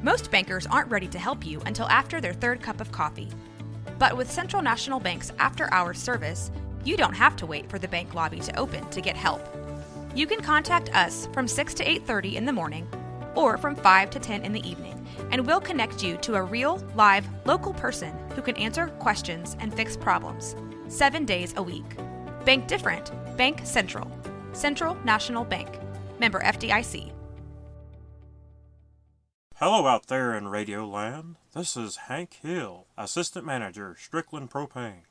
Most bankers aren't ready to help you until after their third cup of coffee. But with Central National Bank's after-hours service, you don't have to wait for the bank lobby to open to get help. You can contact us from 6 to 8:30 in the morning or from 5 to 10 in the evening, and we'll connect you to a real, live, local person who can answer questions and fix problems 7 days a week. Bank different. Bank Central. Central National Bank. Member FDIC. Hello out there in Radio Land. This is Hank Hill, Assistant Manager, Strickland Propane.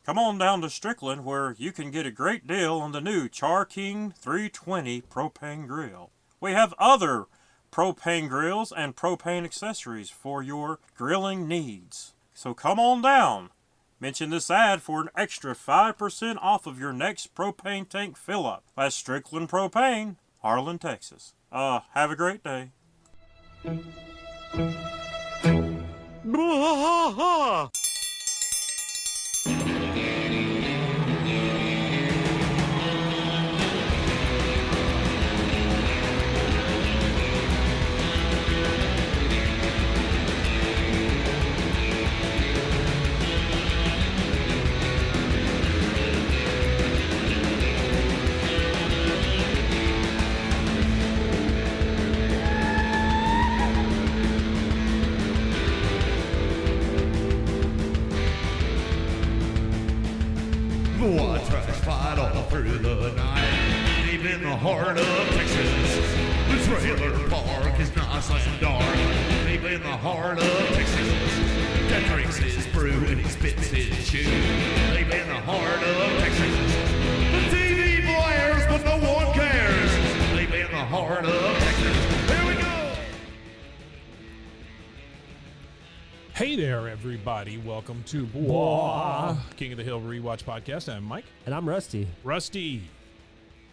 Come on down to Strickland where you can get a great deal on the new Char King 320 propane grill. We have other propane grills and propane accessories for your grilling needs. So come on down. Mention this ad for an extra 5% off of your next propane tank fill-up. That's Strickland Propane, Harlan, Texas. Have a great day. I tried to fight all through the night, deep in the heart of Texas. The trailer park is nice and dark, deep in the heart of Texas. That drinks his brew and he spits his chew, deep in the heart of Texas. The TV blares, but no one cares, deep in the heart of Texas. Here we go! Hey there, everybody. Welcome to King of the Hill Rewatch Podcast. I'm Mike. And I'm Rusty. Rusty.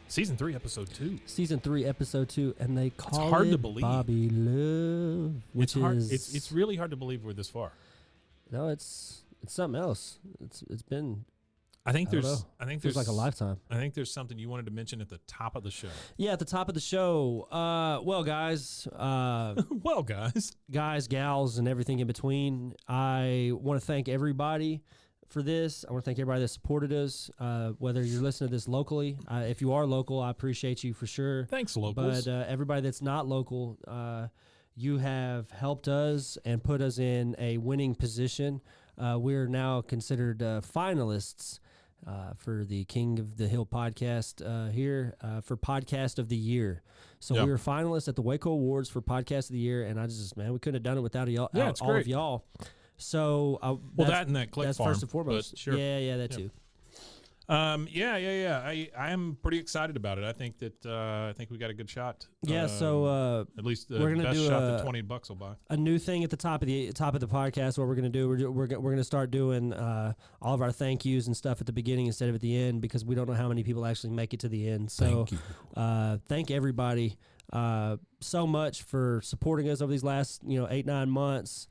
Season 3, Episode 2. Season 3, Episode 2, and they call hard it to believe. Bobby Love, which is... It's really hard to believe we're this far. No, it's something else. It's been... I think there's feels like a lifetime. I think there's something you wanted to mention at the top of the show. Yeah, at the top of the show. Well, guys. Guys, gals, and everything in between. I want to thank everybody for this. I want to thank everybody that supported us, whether you're listening to this locally. If you are local, I appreciate you for sure. Thanks, locals. But everybody that's not local, you have helped us and put us in a winning position. We're now considered finalists for the King of the Hill podcast here for Podcast of the Year. So we were finalists at the Waco Awards for Podcast of the Year, and we couldn't have done it without y'all, yeah, all of y'all. So that and that click that's farm, first and foremost. Sure. Yeah, that too. I'm pretty excited about it. I think we got a good shot. Yeah, so at least the we're gonna best do shot that $20 will buy. A new thing at the top of the podcast. What we're gonna do, we're gonna start doing all of our thank yous and stuff at the beginning instead of at the end, because we don't know how many people actually make it to the end. So thank you. Thank everybody so much for supporting us over these last 8-9 months.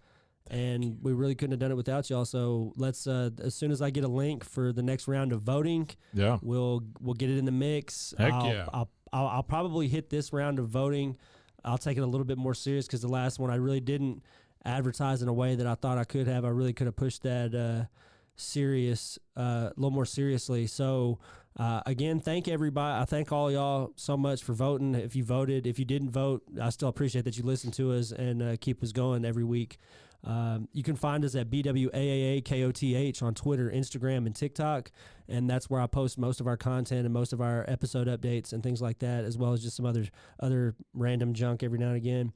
And we really couldn't have done it without y'all. So let's, as soon as I get a link for the next round of voting, we'll get it in the mix. Heck I'll probably hit this round of voting. I'll take it a little bit more serious because the last one I really didn't advertise in a way that I thought I could have. I really could have pushed that a little more seriously. So again, thank everybody. I thank all y'all so much for voting. If you voted, if you didn't vote, I still appreciate that you listen to us and keep us going every week. You can find us at BWAAAKOTH on Twitter, Instagram, and TikTok, and that's where I post most of our content and most of our episode updates and things like that, as well as just some other random junk every now and again.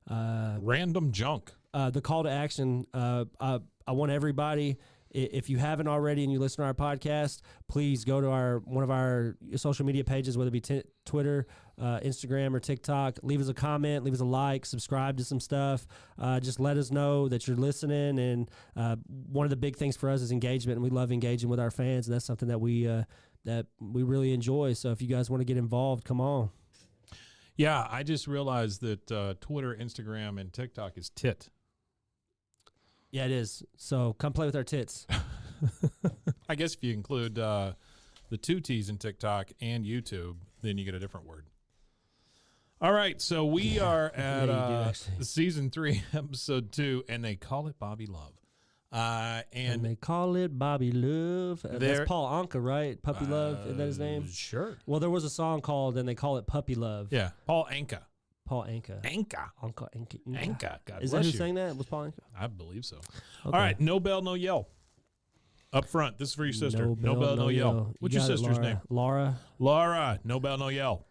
Random junk. The call to action, I want everybody, if you haven't already and you listen to our podcast, please go to one of our social media pages, whether it be Twitter, Instagram, or TikTok. Leave us a comment, leave us a like, subscribe to some stuff. Just let us know that you're listening. And one of the big things for us is engagement, and we love engaging with our fans, and that's something that we really enjoy. So if you guys want to get involved, come on. Yeah, I just realized that Twitter, Instagram, and TikTok is tit. Yeah, it is. So come play with our tits. I guess if you include the two T's in TikTok and YouTube, then you get a different word. All right, so we are Yeah, you do, at actually. season 3, episode 2, and they call it Bobby Love. And And they call it Bobby Love. There- That's Paul Anka, right? Puppy Love, is that his name? Sure. Well, there was a song called, and they call it Puppy Love. Yeah, Paul Anka. Paul Anka. Anka. Anka. God Is that bless who you. sang that? Was Paul Anka? I believe so. Okay. All right, no bell, no yell. Up front, this is for your sister. No bell, no yell. What's your got it, sister's Laura. name? Laura. Laura. No bell, no yell.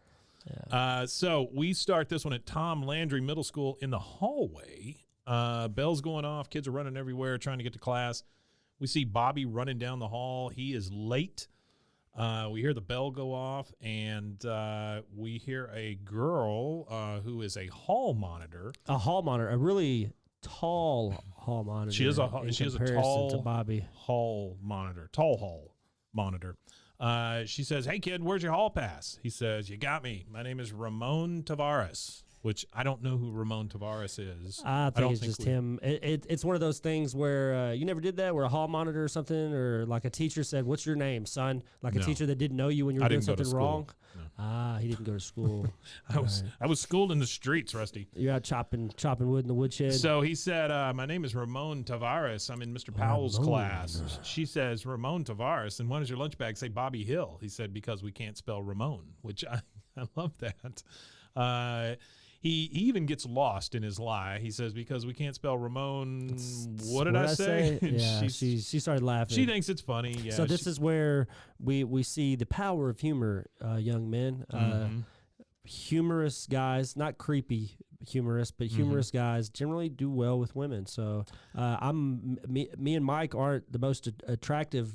Yeah. So we start this one at Tom Landry Middle School in the hallway. Bell's going off. Kids are running everywhere trying to get to class. We see Bobby running down the hall. He is late. We hear the bell go off, and we hear a girl who is a hall monitor. A hall monitor, a really tall hall monitor. She is a comparison tall to Bobby. hall monitor. She says, "Hey kid, where's your hall pass?" He says, "You got me. My name is Ramon Tavares," which I don't know who Ramon Tavares is. I think don't it's think just we- him. It's one of those things where you never did that, where a hall monitor or something, or like a teacher said, "What's your name, son?" Like a No. teacher that didn't know you when you were I doing didn't go to something school. wrong. No. He didn't go to school. I was schooled in the streets, Rusty. You're out chopping wood in the woodshed. So he said, "My name is Ramon Tavares. I'm in Mr. Powell's Ramon. class." She says, "Ramon Tavares, and why does your lunch bag say Bobby Hill?" He said, "Because we can't spell Ramon," which I love that. He even gets lost in his lie. He says, "Because we can't spell Ramon." What did I say? And Yeah, she started laughing. she thinks it's funny. Yeah, So this is where we see the power of humor, young men. Humorous guys, not creepy humorous, but humorous guys generally do well with women. So me and Mike aren't the most attractive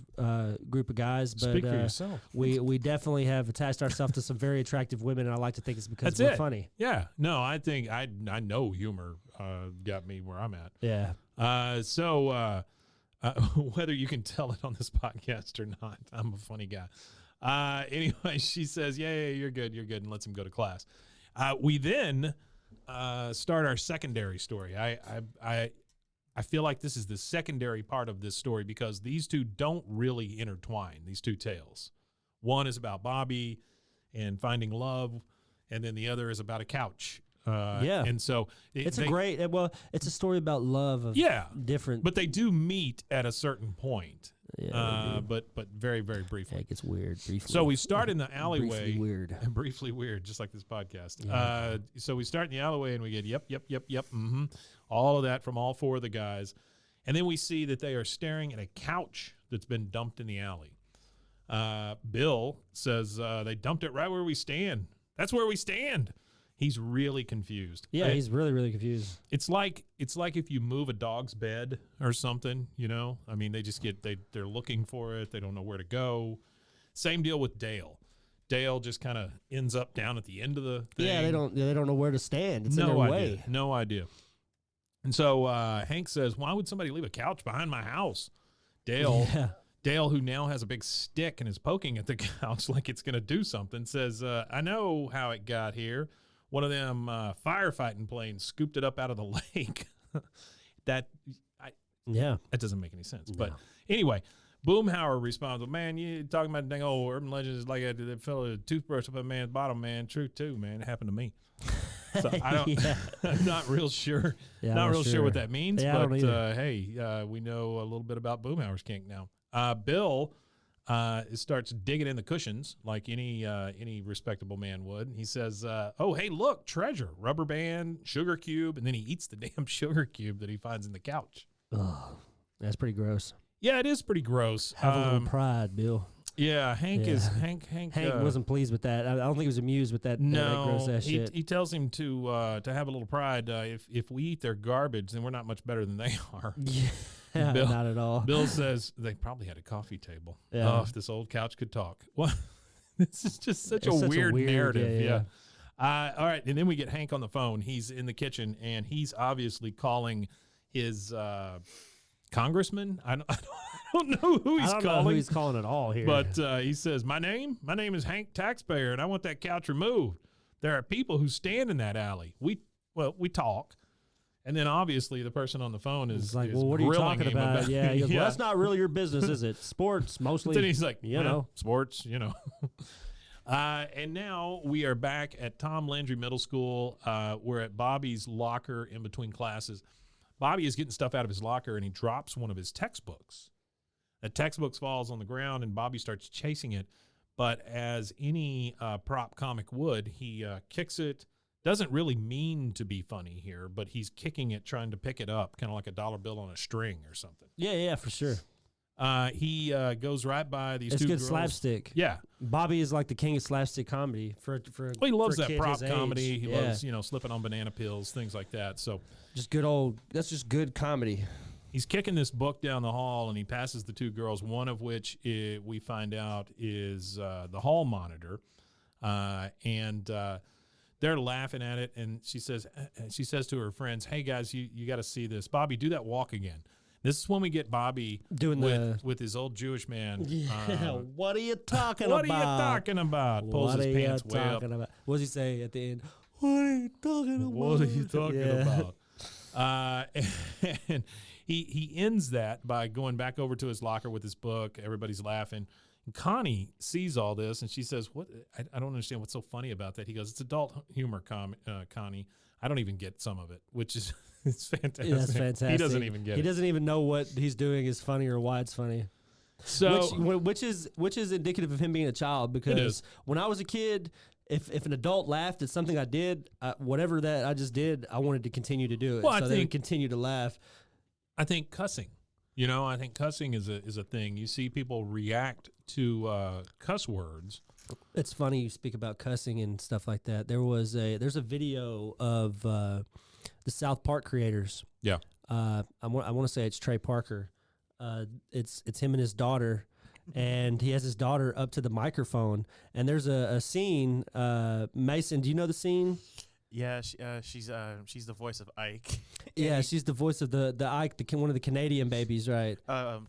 group of guys, but Speak for yourself. we definitely have attached ourselves to some very attractive women, and I like to think it's because That's we're it. funny. Yeah. No, I think I know humor got me where I'm at. Yeah. So whether you can tell it on this podcast or not, I'm a funny guy. Anyway, she says, yeah, you're good, and lets him go to class. We then start our secondary story. I feel like this is the secondary part of this story because these two don't really intertwine, these two tales. One is about Bobby and finding love, and then the other is about a couch. Yeah. And so It's a story about love of different. but they do meet at a certain point. Yeah, But very, very briefly. it gets weird briefly. So we start in the alleyway. Briefly weird. Briefly weird, just like this podcast. Yeah. So we start in the alleyway and we get yep, all of that from all four of the guys. And then we see that they are staring at a couch that's been dumped in the alley. Bill says they dumped it right where we stand. That's where we stand. He's really confused. Yeah, he's really, really confused. It's like if you move a dog's bed or something, you know. I mean, they just they're looking for it. They don't know where to go. Same deal with Dale. Dale just kind of ends up down at the end of the thing. Yeah, they don't know where to stand. It's in their way. No idea. And so Hank says, "Why would somebody leave a couch behind my house?" Dale, who now has a big stick and is poking at the couch like it's going to do something, says, "I know how it got here. One of them firefighting planes scooped it up out of the lake." That doesn't make any sense. But anyway, Boomhauer responds, "Well, man, you talking about dang old urban legends like that fell a toothbrush up a man's bottom, man. True too, man. It happened to me." So I don't. I'm not real sure. Yeah, not I'm real sure what that means. Yeah, I don't but either. hey, we know a little bit about Boomhauer's kink now. Bill starts digging in the cushions like any respectable man would. He says, "Oh, hey, look, treasure, rubber band, sugar cube," and then he eats the damn sugar cube that he finds in the couch. Ugh, that's pretty gross. Yeah, it is pretty gross. Have a little pride, Bill. Yeah, Hank Hank wasn't pleased with that. I don't think he was amused with that. No, that gross ass shit. he tells him to have a little pride. If we eat their garbage, then we're not much better than they are. Yeah, Bill- not at all. Bill says they probably had a coffee table. Yeah. Oh, if this old couch could talk. Well, this is just such a It's such a weird weird- narrative. yeah. All right, and then we get Hank on the phone. He's in the kitchen, and he's obviously calling his congressman. I don't know who he's I don't calling. know who he's calling at all here. But he says, my name is Hank Taxpayer, and I want that couch removed. There are people who stand in that alley. We talk. And then obviously the person on the phone is it's like, is well, what are you grilling talking him about? Yeah, he goes, Yeah. well, that's not really your business, is it? Sports, mostly. Then he's like, you know. sports, you know. And now we are back at Tom Landry Middle School. We're at Bobby's locker in between classes. Bobby is getting stuff out of his locker, and he drops one of his textbooks. The textbook falls on the ground, and Bobby starts chasing it. But as any prop comic would, he kicks it. Doesn't really mean to be funny here, but he's kicking it, trying to pick it up, kind of like a dollar bill on a string or something. Yeah, for sure. He goes right by these It's two good girls. slapstick. Yeah. Bobby is like the king of slapstick comedy. Well, He loves for a that kid prop his comedy. age. He loves, slipping on banana peels, things like that. So That's just good comedy. he's kicking this book down the hall, and he passes the two girls, one of which we find out is the hall monitor. And they're laughing at it, and she says to her friends, "Hey guys, you got to see this. Bobby, do that walk again." This is when we get Bobby Doing with his old Jewish man. Yeah, what are you talking about? What are you talking about? Pulls his pants way up. About? What does he say at the end? What are you talking about? What are you talking about? And he ends that by going back over to his locker with his book. Everybody's laughing. And Connie sees all this, and she says, "What? I don't understand what's so funny about that." He goes, "It's adult humor, Connie. I don't even get some of it," which is it's fantastic. Yeah, that's fantastic. He doesn't even get it. He doesn't even know what he's doing is funny or why it's funny. So which is indicative of him being a child, because when I was a kid, if an adult laughed at something I did, whatever that I just did, I wanted to continue to do it. Well, so they would continue to laugh. I think cussing. I think cussing is a thing. You see people react to cuss words. It's funny you speak about cussing and stuff like that. There's a video of the South Park creators. Yeah. I want to say it's Trey Parker. It's him and his daughter, and he has his daughter up to the microphone. And there's a scene. Mason, do you know the scene? Yeah, she's the voice of Ike. Yeah, she's the voice of the Ike, one of the Canadian babies, right?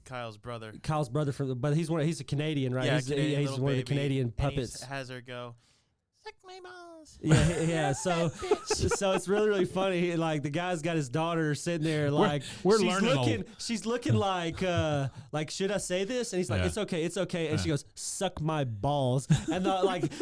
Kyle's brother. Kyle's brother but he's a Canadian, right? Yeah, he's Canadian he's little one of the baby, Canadian and puppets. he has her go, "Suck my balls." Yeah. So it's really funny. Like the guy's got his daughter sitting there, like we're she's learning. She's looking like should I say this? And he's like, Yeah. it's okay. And she goes, "Suck my balls." And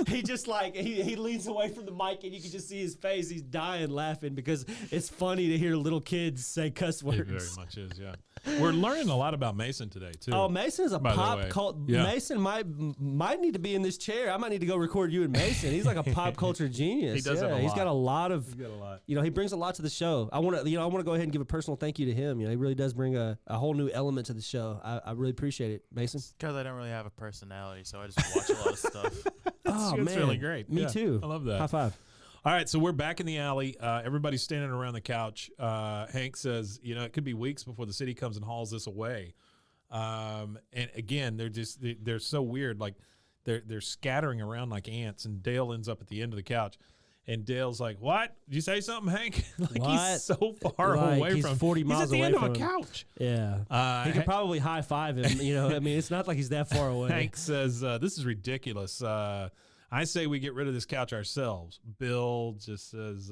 he just he leans away from the mic, and you can just see his face. He's dying laughing because it's funny to hear little kids say cuss words. It very much is. Yeah. We're learning a lot about Mason today too. Oh, Mason is a by the pop way. cult. Yeah. Mason might need to be in this chair. I might need to go record you and Mason. He's like a pop culture genius. He does have a He's lot. got a lot of. He's got a lot. He brings a lot to the show. I want to go ahead and give a personal thank you to him. He really does bring a whole new element to the show. I really appreciate it, Mason. Because I don't really have a personality, so I just watch a lot of stuff. Oh It's man, really great. Me Yeah, too. I love that. High five. All right, so we're back in the alley. Everybody's standing around the couch. Hank says, it could be weeks before the city comes and hauls this away. And again, they're so weird. Like they're scattering around like ants. And Dale ends up at the end of the couch. And Dale's like, "What? Did you say something, Hank?" Like What? he's so far Like, away he's from 40 He's miles at the away end of a from him. couch. Yeah, he could probably high five him. I mean, it's not like he's that far away. Hank says, "This is ridiculous. I say we get rid of this couch ourselves." Bill just says,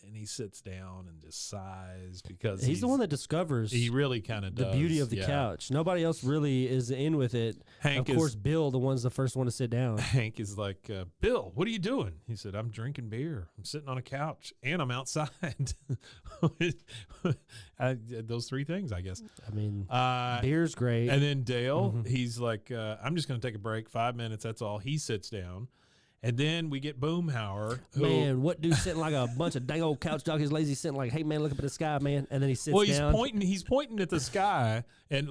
and he sits down and just sighs because he's the one that discovers. He really kind of the does. beauty of the yeah. couch. Nobody else really is in with it. Hank of course, Bill, the one's the first one to sit down. Hank is like, "Bill, what are you doing?" He said, "I'm drinking beer. I'm sitting on a couch, and I'm outside." Those three things, I guess. I mean, beer's great. And then Dale, he's like, "I'm just going to take a break, 5 minutes. That's all." He sits down. And then we get Boomhauer. Man, what dude sitting like a bunch of dang old couch donkeys, lazy, sitting like, "Hey man, look up at the sky, man." And then he sits down. He's pointing at the sky, and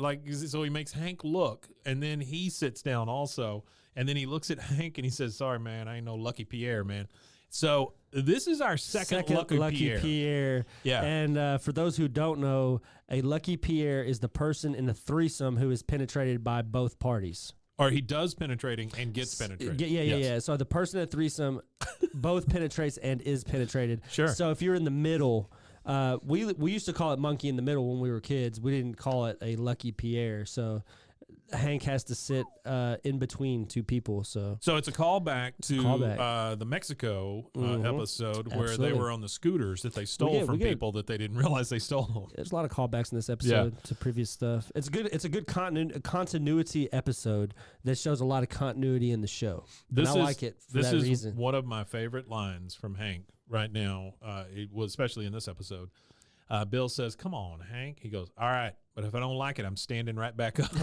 so he makes Hank look, and then he sits down also, and then he looks at Hank and he says, "Sorry, man, I ain't no Lucky Pierre, man." So this is our second Lucky Pierre. Yeah. And for those who don't know, a Lucky Pierre is the person in a threesome who is penetrated by both parties. Or he does penetrating and gets penetrated. Yeah. So the person at threesome both penetrates and is penetrated. Sure. So if you're in the middle, we used to call it monkey in the middle when we were kids. We didn't call it a Lucky Pierre. So Hank has to sit in between two people. So it's a callback to callback. the Mexico Mhm. episode where they Absolutely. were on the scooters that they stole from people that they didn't realize they stole. there's a lot of callbacks in this episode to previous stuff. It's good. It's a good continuity episode that shows a lot of continuity in the show. I like it for that reason. This is one of my favorite lines from Hank right now. It was especially in this episode. Bill says, "Come on, Hank." He goes, "All right, but if I don't like it, I'm standing right back up."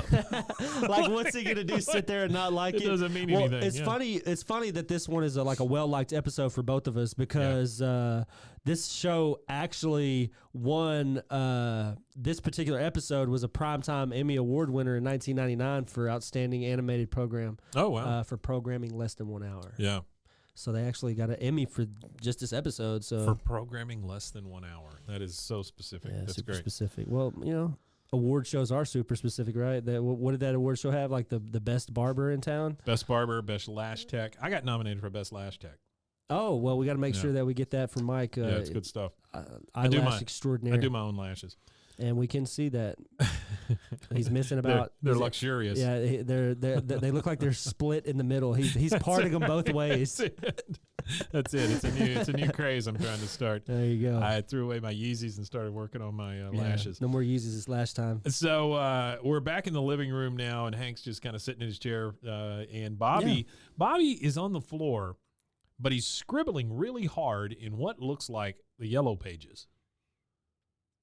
Like, what's he gonna do? Sit there and not like it? It doesn't mean anything. It's funny. It's funny that this one is like a well-liked episode for both of us because this show actually won. This particular episode was a Primetime Emmy Award winner in 1999 for Outstanding Animated Program. Oh wow! For programming less than 1 hour. Yeah. So they actually got an Emmy for just this episode. So for programming less than 1 hour, that is so specific. yeah, That's super great. specific. Well, award shows are super specific, right? What did that award show have? Like the best barber in town? Best barber, best lash tech. I got nominated for best lash tech. Oh, well, we got to make sure that we get that from Mike. Yeah, it's good stuff. Eyelash extraordinaire. I do my own lashes. And we can see that he's missing about. They're luxurious. Yeah, they look like they're split in the middle. He's parting them both ways. That's it. It's a new craze I'm trying to start. There you go. I threw away my Yeezys and started working on my lashes. No more Yeezys this last time. So we're back in the living room now, and Hank's just kind of sitting in his chair, and Bobby is on the floor, but he's scribbling really hard in what looks like the yellow pages.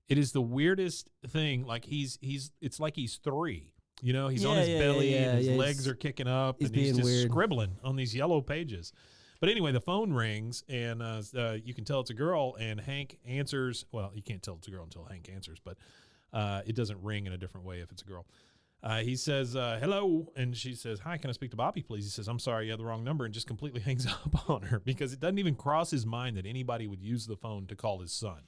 It is the weirdest thing. Like it's like he's 3. He's on his belly and his legs are kicking up, and he's just weird. scribbling on these yellow pages. But anyway, the phone rings, and you can tell it's a girl, and Hank answers. Well, you can't tell it's a girl until Hank answers, but it doesn't ring in a different way if it's a girl. He says, hello, and she says, hi, can I speak to Bobby, please? He says, I'm sorry, you have the wrong number, and just completely hangs up on her because it doesn't even cross his mind that anybody would use the phone to call his son.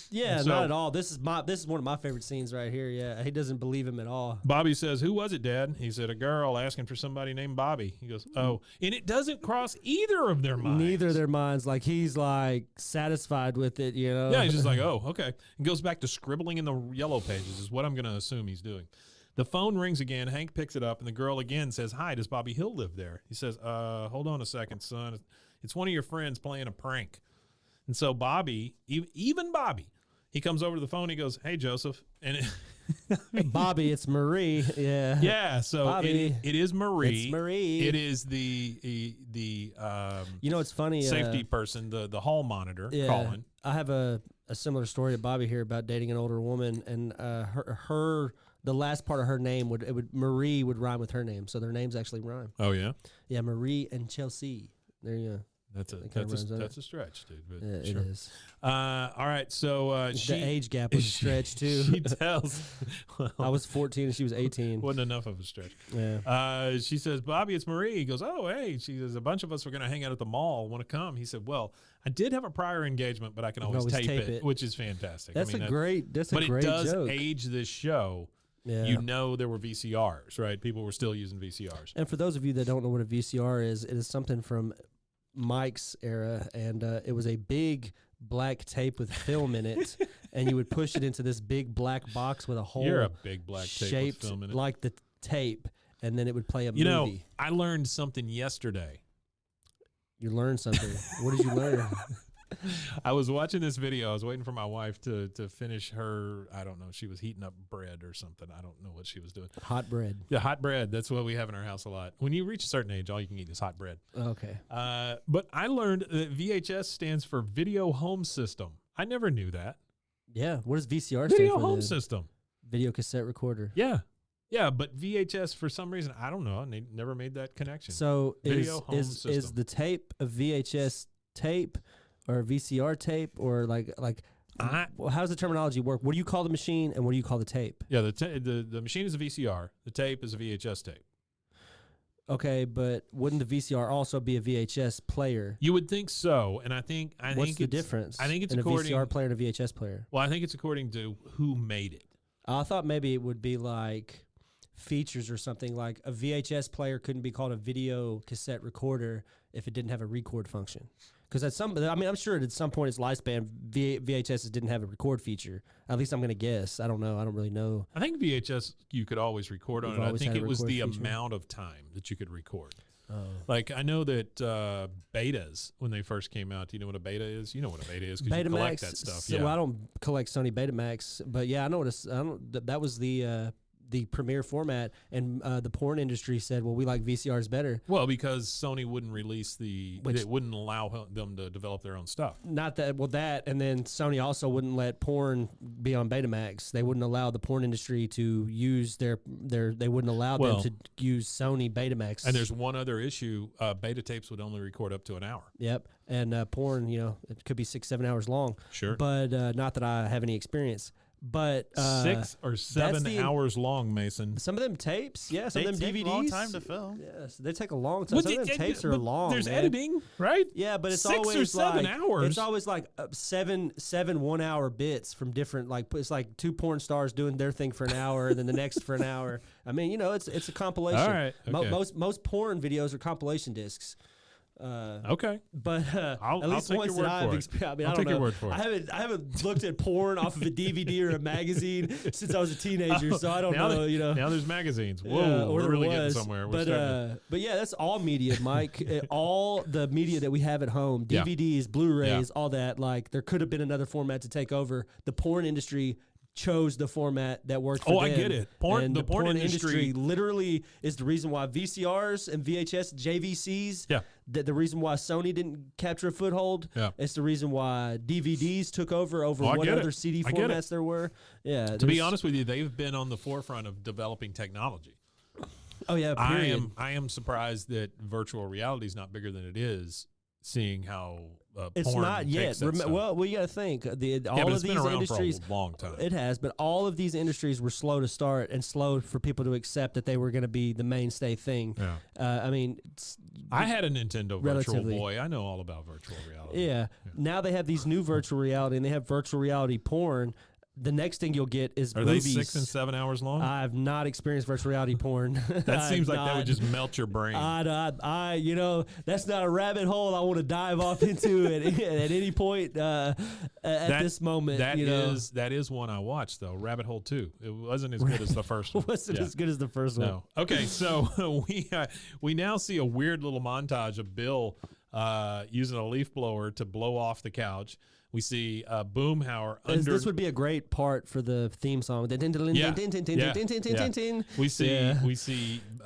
Yeah, not at all. This is one of my favorite scenes right here. Yeah, he doesn't believe him at all. Bobby says, who was it, Dad? He said, a girl asking for somebody named Bobby. He goes, oh, and it doesn't cross either of their minds. Neither of their minds. Like, he's like satisfied with it, Yeah, he's just like, oh, okay. And goes back to scribbling in the yellow pages is what I'm going to assume he's doing. The phone rings again. Hank picks it up, and the girl again says, hi, does Bobby Hill live there? He says, hold on a second, son. It's one of your friends playing a prank. And so Bobby, even Bobby, he comes over to the phone. He goes, hey, Joseph. And Bobby, it's Marie. Yeah. Yeah. So it is Marie. It's Marie. It is the it's funny. Safety person, the hall monitor calling. I have a similar story to Bobby here about dating an older woman, and the last part of her name Marie would rhyme with her name, so their names actually rhyme. Oh yeah. Yeah, Marie and Chelsea. There you go. That's a stretch, dude. But yeah, sure. It is. All right, so the age gap was a stretch too. She tells. Well, I was 14 and she was 18. Wasn't enough of a stretch. Yeah. She says, Bobby, it's Marie. He goes, oh, hey. She says, a bunch of us were going to hang out at the mall. Want to come? He said, well, I did have a prior engagement, but I can always tape it, which is fantastic. That's a great joke. But it does age this show. Yeah. There were VCRs, right? People were still using VCRs. And for those of you that don't know what a VCR is, it is something from Mike's era, and it was a big black tape with film in it, and you would push it into this big black box with a hole. You're a big black tape with film in it. Like the tape, and then it would play a movie. I learned something yesterday. You learned something. What did you learn? I was watching this video. I was waiting for my wife to finish her, I don't know, she was heating up bread or something. I don't know what she was doing. Hot bread. Yeah, hot bread. That's what we have in our house a lot. When you reach a certain age, all you can eat is hot bread. Okay. But I learned that VHS stands for Video Home System. I never knew that. Yeah. What does VCR stand Video for? Home System. Video cassette recorder. Yeah. Yeah, but VHS, for some reason, I don't know. I never made that connection. So Video Home System. Is the tape a VHS tape or a VCR tape, or how does the terminology work? What do you call the machine, and what do you call the tape? Yeah, the machine is a VCR. The tape is a VHS tape. Okay, but wouldn't the VCR also be a VHS player? You would think so, and I think what's the difference? I think it's in according a VCR player and a VHS player. Well, I think it's according to who made it. I thought maybe it would be like features or something. Like a VHS player couldn't be called a video cassette recorder if it didn't have a record function. Because I'm sure at some point its lifespan, VHSs didn't have a record feature. At least I'm going to guess. I don't know. I don't really know. I think VHS you could always record on You've it. I always think had a it was the record feature? amount of time that you could record. Oh. Like I know that betas when they first came out. Do you know what a beta is? You know what a beta is because you collect that stuff. So, well, I don't collect Sony Betamax, but yeah, I know that was the premier format, and the porn industry said, well, we like VCRs better. Well, because Sony wouldn't release it wouldn't allow them to develop their own stuff. Not that, well, that, and then Sony also wouldn't let porn be on Betamax. They wouldn't allow the porn industry to use they wouldn't allow them to use Sony Betamax. And there's one other issue: beta tapes would only record up to an hour. Yep, and porn, it could be 6-7 hours long. Sure, but not that I have any experience. But 6 or 7 hours long, Mason. Some of them tapes, yeah. Some They of them take DVDs, a long time to film. Yes, they take a long time. Some of them tapes are long. There's man. editing, right? Yeah, but it's 6 always or 7 like, hours. It's always like seven 1 hour bits from different. Like it's like 2 porn stars doing their thing for an hour, and then the next for an hour. I mean, it's a compilation. All right, okay. Most porn videos are compilation discs. Okay, but I'll at least take once your word that I've for it. experienced, I mean, I'll I don't take your know. word for it. I haven't looked at porn off of a DVD or a magazine since I was a teenager, so I don't now know. Now there's magazines. Whoa, Yeah, or we're there really was. getting somewhere. But yeah, that's all media, Mike. All the media that we have at home, DVDs, Blu-rays, all that. Like there could have been another format to take over. The porn industry chose the format that worked for them. I get it. The porn industry literally is the reason why VCRs and VHS, JVCs, the reason why Sony didn't capture a foothold. Yeah. It's the reason why DVDs took over what other CD formats there were. Yeah. To be honest with you, they've been on the forefront of developing technology. Oh, yeah, period. I am surprised that virtual reality is not bigger than it is, seeing how it's porn not yet. takes that stuff. Well, you got to think all but of it's these been around industries. for a long time. It has, but all of these industries were slow to start and slow for people to accept that they were going to be the mainstay thing. Yeah. I mean, I had a Nintendo Virtual relatively. Boy. I know all about virtual reality. Yeah. Now they have these new virtual reality, and they have virtual reality porn. The next thing you'll get is Are movies. they 6 and 7 hours long? I've not experienced virtual reality porn. That seems like that would just melt your brain. That's not a rabbit hole I want to dive off into at any point at this moment. That is one I watched though. Rabbit Hole 2. It wasn't as good as the first one. Wasn't as good as the first one. No. Okay, so we now see a weird little montage of Bill using a leaf blower to blow off the couch. We see Boomhauer under. This would be a great part for the theme song. We see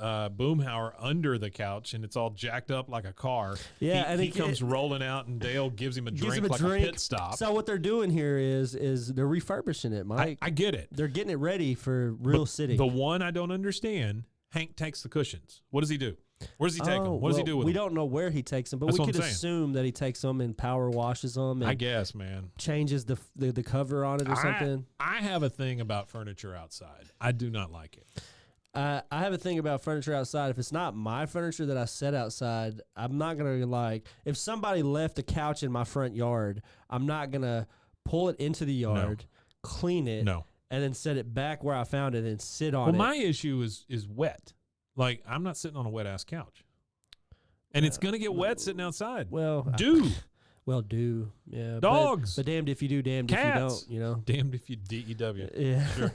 Boomhauer under the couch, and it's all jacked up like a car. Yeah, and he comes rolling out, and Dale gives him a drink like a pit stop. So what they're doing here is they're refurbishing it, Mike. I get it. They're getting it ready for real city. The one I don't understand, Hank takes the cushions. What does he do? Where does he take them? What does he do with them? We don't know where he takes them, but That's we what could I'm saying. assume that he takes them and power washes them. And I guess, man. changes the cover on it or something. I have a thing about furniture outside. I do not like it. I have a thing about furniture outside. If it's not my furniture that I set outside, I'm not gonna if somebody left a couch in my front yard, I'm not gonna pull it into the yard, clean it, and then set it back where I found it and sit on it. Well, my issue is wet. Like, I'm not sitting on a wet-ass couch. And it's going to get wet sitting outside. Well, yeah. Dogs. But damned if you do, damned Cats. if you don't, Damned if you D-E-W. Yeah. Sure.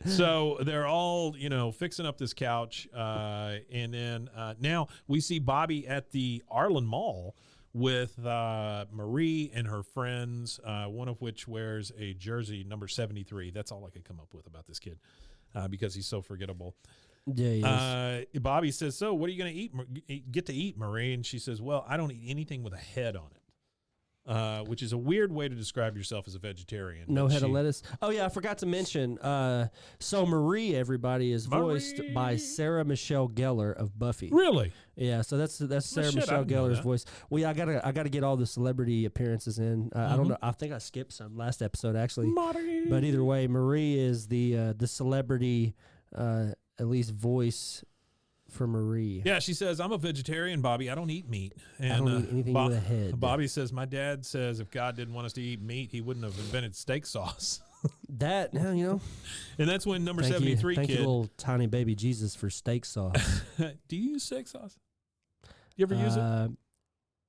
So they're all, fixing up this couch. And then now we see Bobby at the Arlen Mall with Marie and her friends, one of which wears a jersey number 73. That's all I could come up with about this kid because he's so forgettable. Yeah, Bobby says, so what are you going to get to eat, Marie? And she says, well, I don't eat anything with a head on it, which is a weird way to describe yourself as a vegetarian. No head of lettuce. Oh, yeah, I forgot to mention. So Marie, everybody, is voiced by Sarah Michelle Gellar of Buffy. Really? Yeah, so that's Sarah Michelle Gellar's voice. Well, yeah, I gotta get all the celebrity appearances in. I don't know. I think I skipped some last episode actually. But either way, Marie is the celebrity. At least voice for Marie. Yeah, she says, I'm a vegetarian, Bobby. I don't eat meat. And, I don't eat anything with a head. Bobby says, my dad says if God didn't want us to eat meat, he wouldn't have invented steak sauce. That, And that's when number 73 thank kid. you, little tiny baby Jesus, for steak sauce. Do you use steak sauce? You ever use it?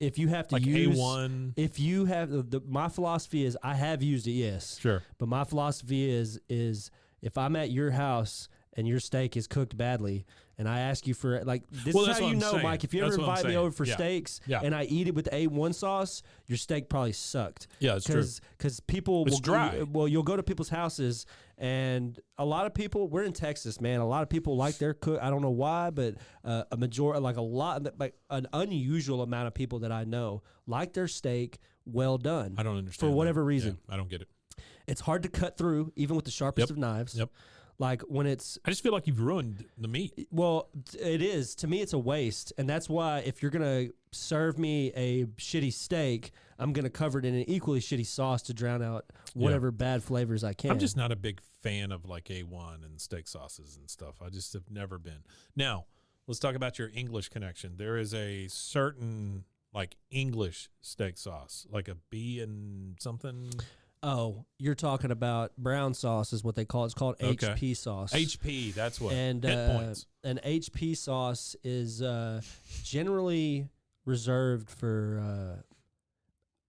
if you have to like use A1. if you have my philosophy is I have used it, yes. Sure. But my philosophy is if I'm at your house and your steak is cooked badly and I ask you for like this Well, is that's how what you I'm know, saying. Mike, if you That's ever what I'm invite me saying. over for Yeah. steaks Yeah. and I eat it with A1 sauce, your steak probably sucked. Yeah, it's true. Because people It's will dry. Well, you'll go to people's houses and a lot of people, we're in Texas, man. A lot of people like their cook. I don't know why, but a majority, like an unusual amount of people that I know like their steak well done. I don't understand for that. whatever reason. Yeah, I don't get it. It's hard to cut through, even with the sharpest of knives. Yep. Like when it's I just feel like you've ruined the meat. well, it is to me. It's a waste, and that's why if you're gonna serve me a shitty steak, I'm gonna cover it in an equally shitty sauce to drown out whatever bad flavors I can. I'm just not a big fan of like A1 and steak sauces and stuff. I just have never been. Now, let's talk about your English connection. There is a certain like English steak sauce, like a B and something. Oh, you're talking about brown sauce is what they call it. It's called Okay. HP sauce. HP, that's what. And hit points. an HP sauce is generally reserved for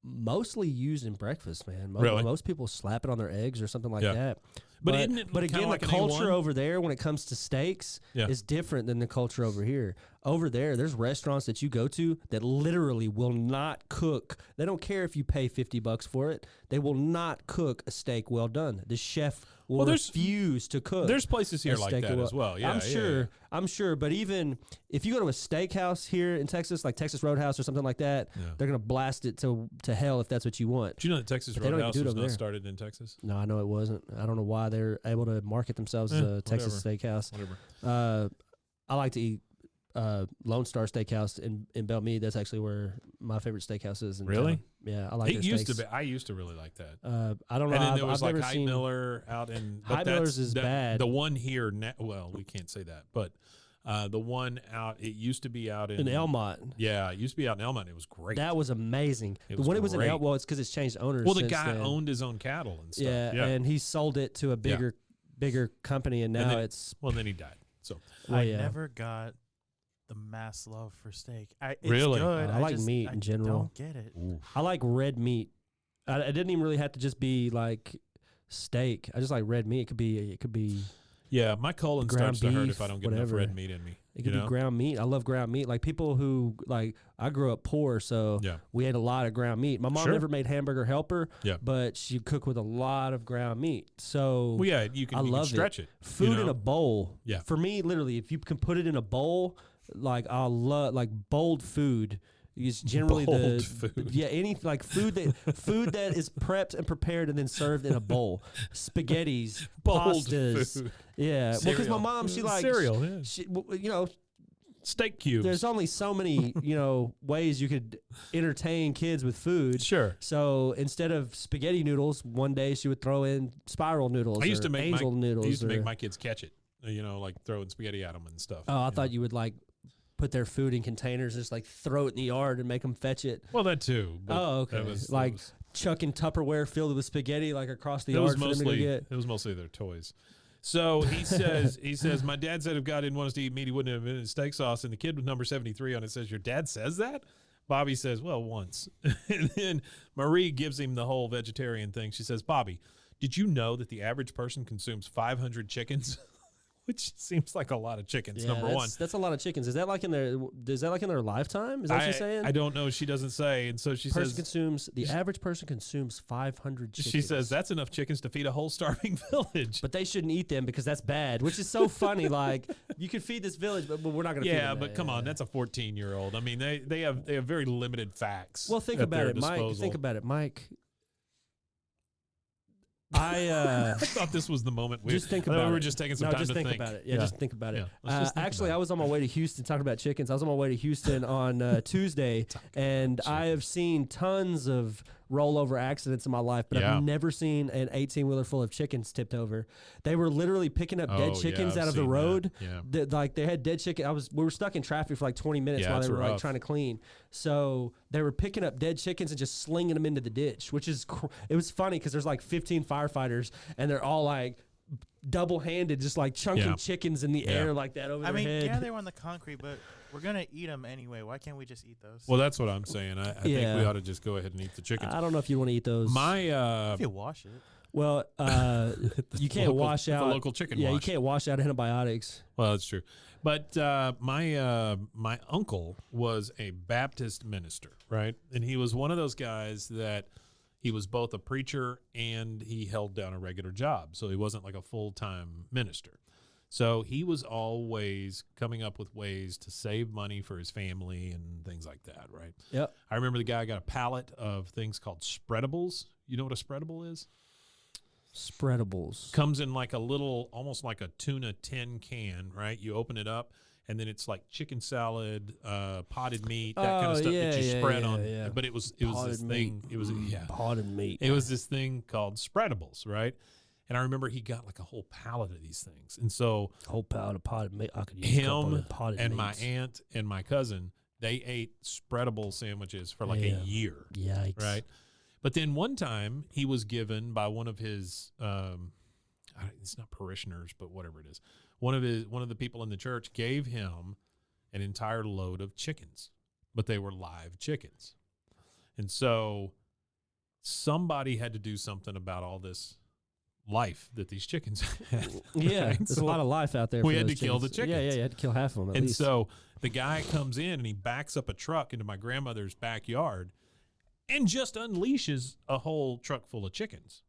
mostly used in breakfast, man. Really? Most people slap it on their eggs or something like Yeah. that. But isn't it but kinda again, like the an culture A1? over there when it comes to steaks Yeah. is different than the culture over here. Over there, there's restaurants that you go to that literally will not cook. They don't care if you pay $50 for it. They will not cook a steak well done. The chef will Well, there's- refuse to cook. There's places here a like steak that well. as well. Yeah, I'm yeah, sure. yeah. I'm sure. But even if you go to a steakhouse here in Texas, like Texas Roadhouse or something like that, Yeah. they're gonna blast it to hell if that's what you want. Do you know that Texas But they don't even Roadhouse do it was over not there. started in Texas? No, I know it wasn't. I don't know why they're able to market themselves as a Texas steakhouse. Whatever. I like to eat Lone Star Steakhouse in Belle Meade. That's actually where my favorite steakhouse is. In Really? town. Yeah, I like It their used steaks. to be. I used to really like that. I don't know. And then I've, there was I've like never Hyde seen. Miller out in. but Hyde that's- Miller's is bad. The one here, well, we can't say that, but the one out. It used to be out in Elmont. Yeah, it used to be out in Elmont. It was great. That was amazing. It The was one it was in great. well, it's because it's changed owners. well, the since guy then. owned his own cattle and stuff. Yeah, and he sold it to a bigger company, and now then- it's well, then he died. So well, I yeah. never got the mass love for steak. It's Really? good. I like just, meat in general. Don't get it. I like red meat. I didn't even really have to just be like steak. I just like red meat. It could be yeah, my colon Ground starts to hurt beef, if I don't get enough whatever. red meat in me. It could be ground meat. I love ground meat. Like people who like I grew up poor, so Yeah. we ate a lot of ground meat. My mom Sure. never made hamburger helper, Yeah. but she cooked with a lot of ground meat. So Well, yeah, you I can love stretch it. Food you know? in a bowl. Yeah. For me, literally, if you can put it in a bowl, like I love like bold food. Is generally Bold food. yeah any like food that is prepped and prepared and then served in a bowl, spaghettis, Bold pastas, food. yeah. Well, because my Cereal. mom she likes Cereal, yeah. She, you know, Steak cubes. there's only so many ways you could entertain kids with food. Sure. So instead of spaghetti noodles, one day she would throw in spiral noodles. I used or to make angel noodles. I used to make or- my kids catch it. Like throwing spaghetti at them and stuff. Oh, I you thought know. you would like put their food in containers, just like throw it in the yard and make them fetch it. Well, that too. but Oh, okay. that was- Like that was- chucking Tupperware filled with spaghetti like across the it yard was for them to go mostly get. it was mostly their toys. So he says my dad said if God didn't want us to eat meat, he wouldn't have invented steak sauce. And the kid with number 73 on it says, "Your dad says that?" Bobby says, "Well, once." And then Marie gives him the whole vegetarian thing. She says, "Bobby, did you know that the average person consumes 500 chickens?" Which seems like a lot of chickens. Number one. That's a lot of chickens. Is that like in their lifetime? Is that what you're saying? I don't know. She doesn't say. And so she says, the average person consumes 500 chickens. she says, that's enough chickens to feed a whole starving village. But they shouldn't eat them because that's bad, which is so funny. Like, you could feed this village, but we're not going to feed them. Yeah, but come on, that's a 14-year-old. I mean, they have very limited facts. Well, think at about their it, Mike. disposal. Think about it, Mike. I thought this was the moment just think about it. we were just taking some time just to think think about it. Yeah, just think about it. Yeah, let's just think Actually, about I was on my way to Houston talking about chickens. I was on my way to Houston on Tuesday, and I have seen tons of rollover accidents in my life, but Yeah. I've never seen an 18-wheeler full of chickens tipped over. They were literally picking up Oh, dead yeah, chickens I've out of the seen that. road. Yeah. Like they had dead chicken. We were stuck in traffic for like 20 minutes Yeah, while they that's were like rough. trying to clean. So they were picking up dead chickens and just slinging them into the ditch, which is it was funny because there's like 15 firefighters and they're all like double-handed, just like chunking chickens in the air like that over their head. Yeah, they were on the concrete, but we're gonna eat them anyway. Why can't we just eat those? Well, that's what I'm saying. I think we ought to just go ahead and eat the chickens. I don't know if you want to eat those. If you wash it. Well, you can't wash out the local chicken. Yeah, wash. you can't wash out antibiotics. Well, that's true. But my uncle was a Baptist minister, right? And he was one of those guys that he was both a preacher and he held down a regular job. So he wasn't like a full-time minister. So he was always coming up with ways to save money for his family and things like that, right? Yep. I remember the guy got a pallet of things called spreadables. You know what a spreadable is? Spreadables. Comes in like a little, almost like a tuna tin can, right? You open it up, and then it's like chicken salad, potted meat, that kind of stuff that you spread on. Yeah. But it was this thing. It was potted meat. It was this thing called spreadables, right? And I remember he got like a whole pallet of these things, and so whole pallet of potted meat. I could use him potted and meats. my aunt and my cousin, they ate spreadable sandwiches for like a year. Yikes! Right. But then one time he was given by one of his, it's not parishioners, but whatever it is. One of the people in the church gave him an entire load of chickens, but they were live chickens. And so somebody had to do something about all this life that these chickens had. Yeah, right? there's a lot of life out there. We for had those to kill the chickens. chickens. Yeah, you had to kill half of them at and least. So the guy comes in and he backs up a truck into my grandmother's backyard and just unleashes a whole truck full of chickens.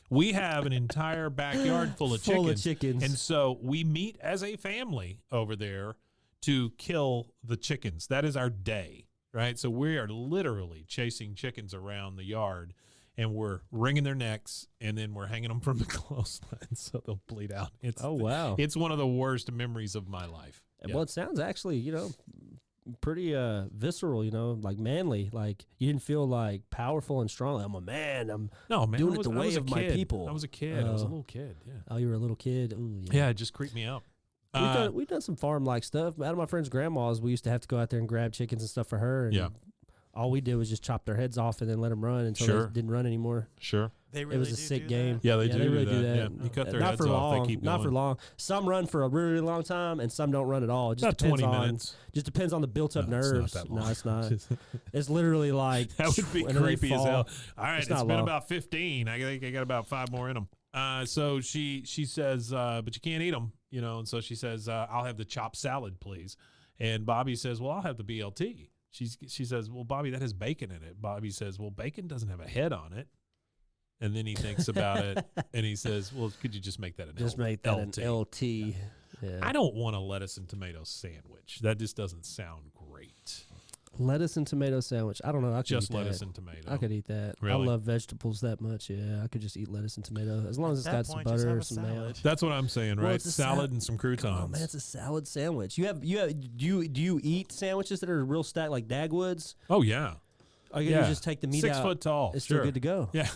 We have an entire backyard full of chickens. And so we meet as a family over there to kill the chickens. That is our day, right? So we are literally chasing chickens around the yard, and we're wringing their necks, and then we're hanging them from the clothesline so they'll bleed out. Wow. It's one of the worst memories of my life. Well, it sounds actually, pretty visceral, like manly. Like you didn't feel like powerful and strong. I'm a man. I'm doing it the way of my people. I was a kid. I was a little kid. Yeah. Oh, you were a little kid. Ooh, yeah, it just creeped me out. We've done some farm like stuff. Out of my friend's grandma's, we used to have to go out there and grab chickens and stuff for her. And all we did was just chop their heads off and then let them run until they didn't run anymore. Sure. They really it was a sick game. Yeah, they really do that. that. Yeah. You cut their Not heads for off, long. they keep Not going. for long. Some run for a really, really long time, and some don't run at all. It just About depends 20 on, minutes. Just depends on the built-up No, it's not nerves. that No, long. it's not. It's literally like that would be and then they creepy as fall. hell. All right, It's it's not been long. about 15. I think I got about 5 more in them. So she says, but you can't eat them, and so she says, I'll have the chopped salad, please. And Bobby says, well, I'll have the BLT. She says, well, Bobby, that has bacon in it. Bobby says, well, bacon doesn't have a head on it. And then he thinks about it, and he says, well, could you just make that an Just make that an LT. Yeah. I don't want a lettuce and tomato sandwich. That just doesn't sound great. Lettuce and tomato sandwich. I don't know. I could Just eat lettuce that. and tomato. I could eat that. Really? I love vegetables that much. Yeah, I could just eat lettuce and tomato as long as it's At got that some point, just butter have or a some mayo. salad. That's what I'm saying, Well, right? it's a Salad and some croutons. Oh man, it's a salad sandwich. Do you eat sandwiches that are real stacked like Dagwoods? Oh, yeah. Or you just take the meat 6 out? foot tall. It's sure. still good to go. Yeah.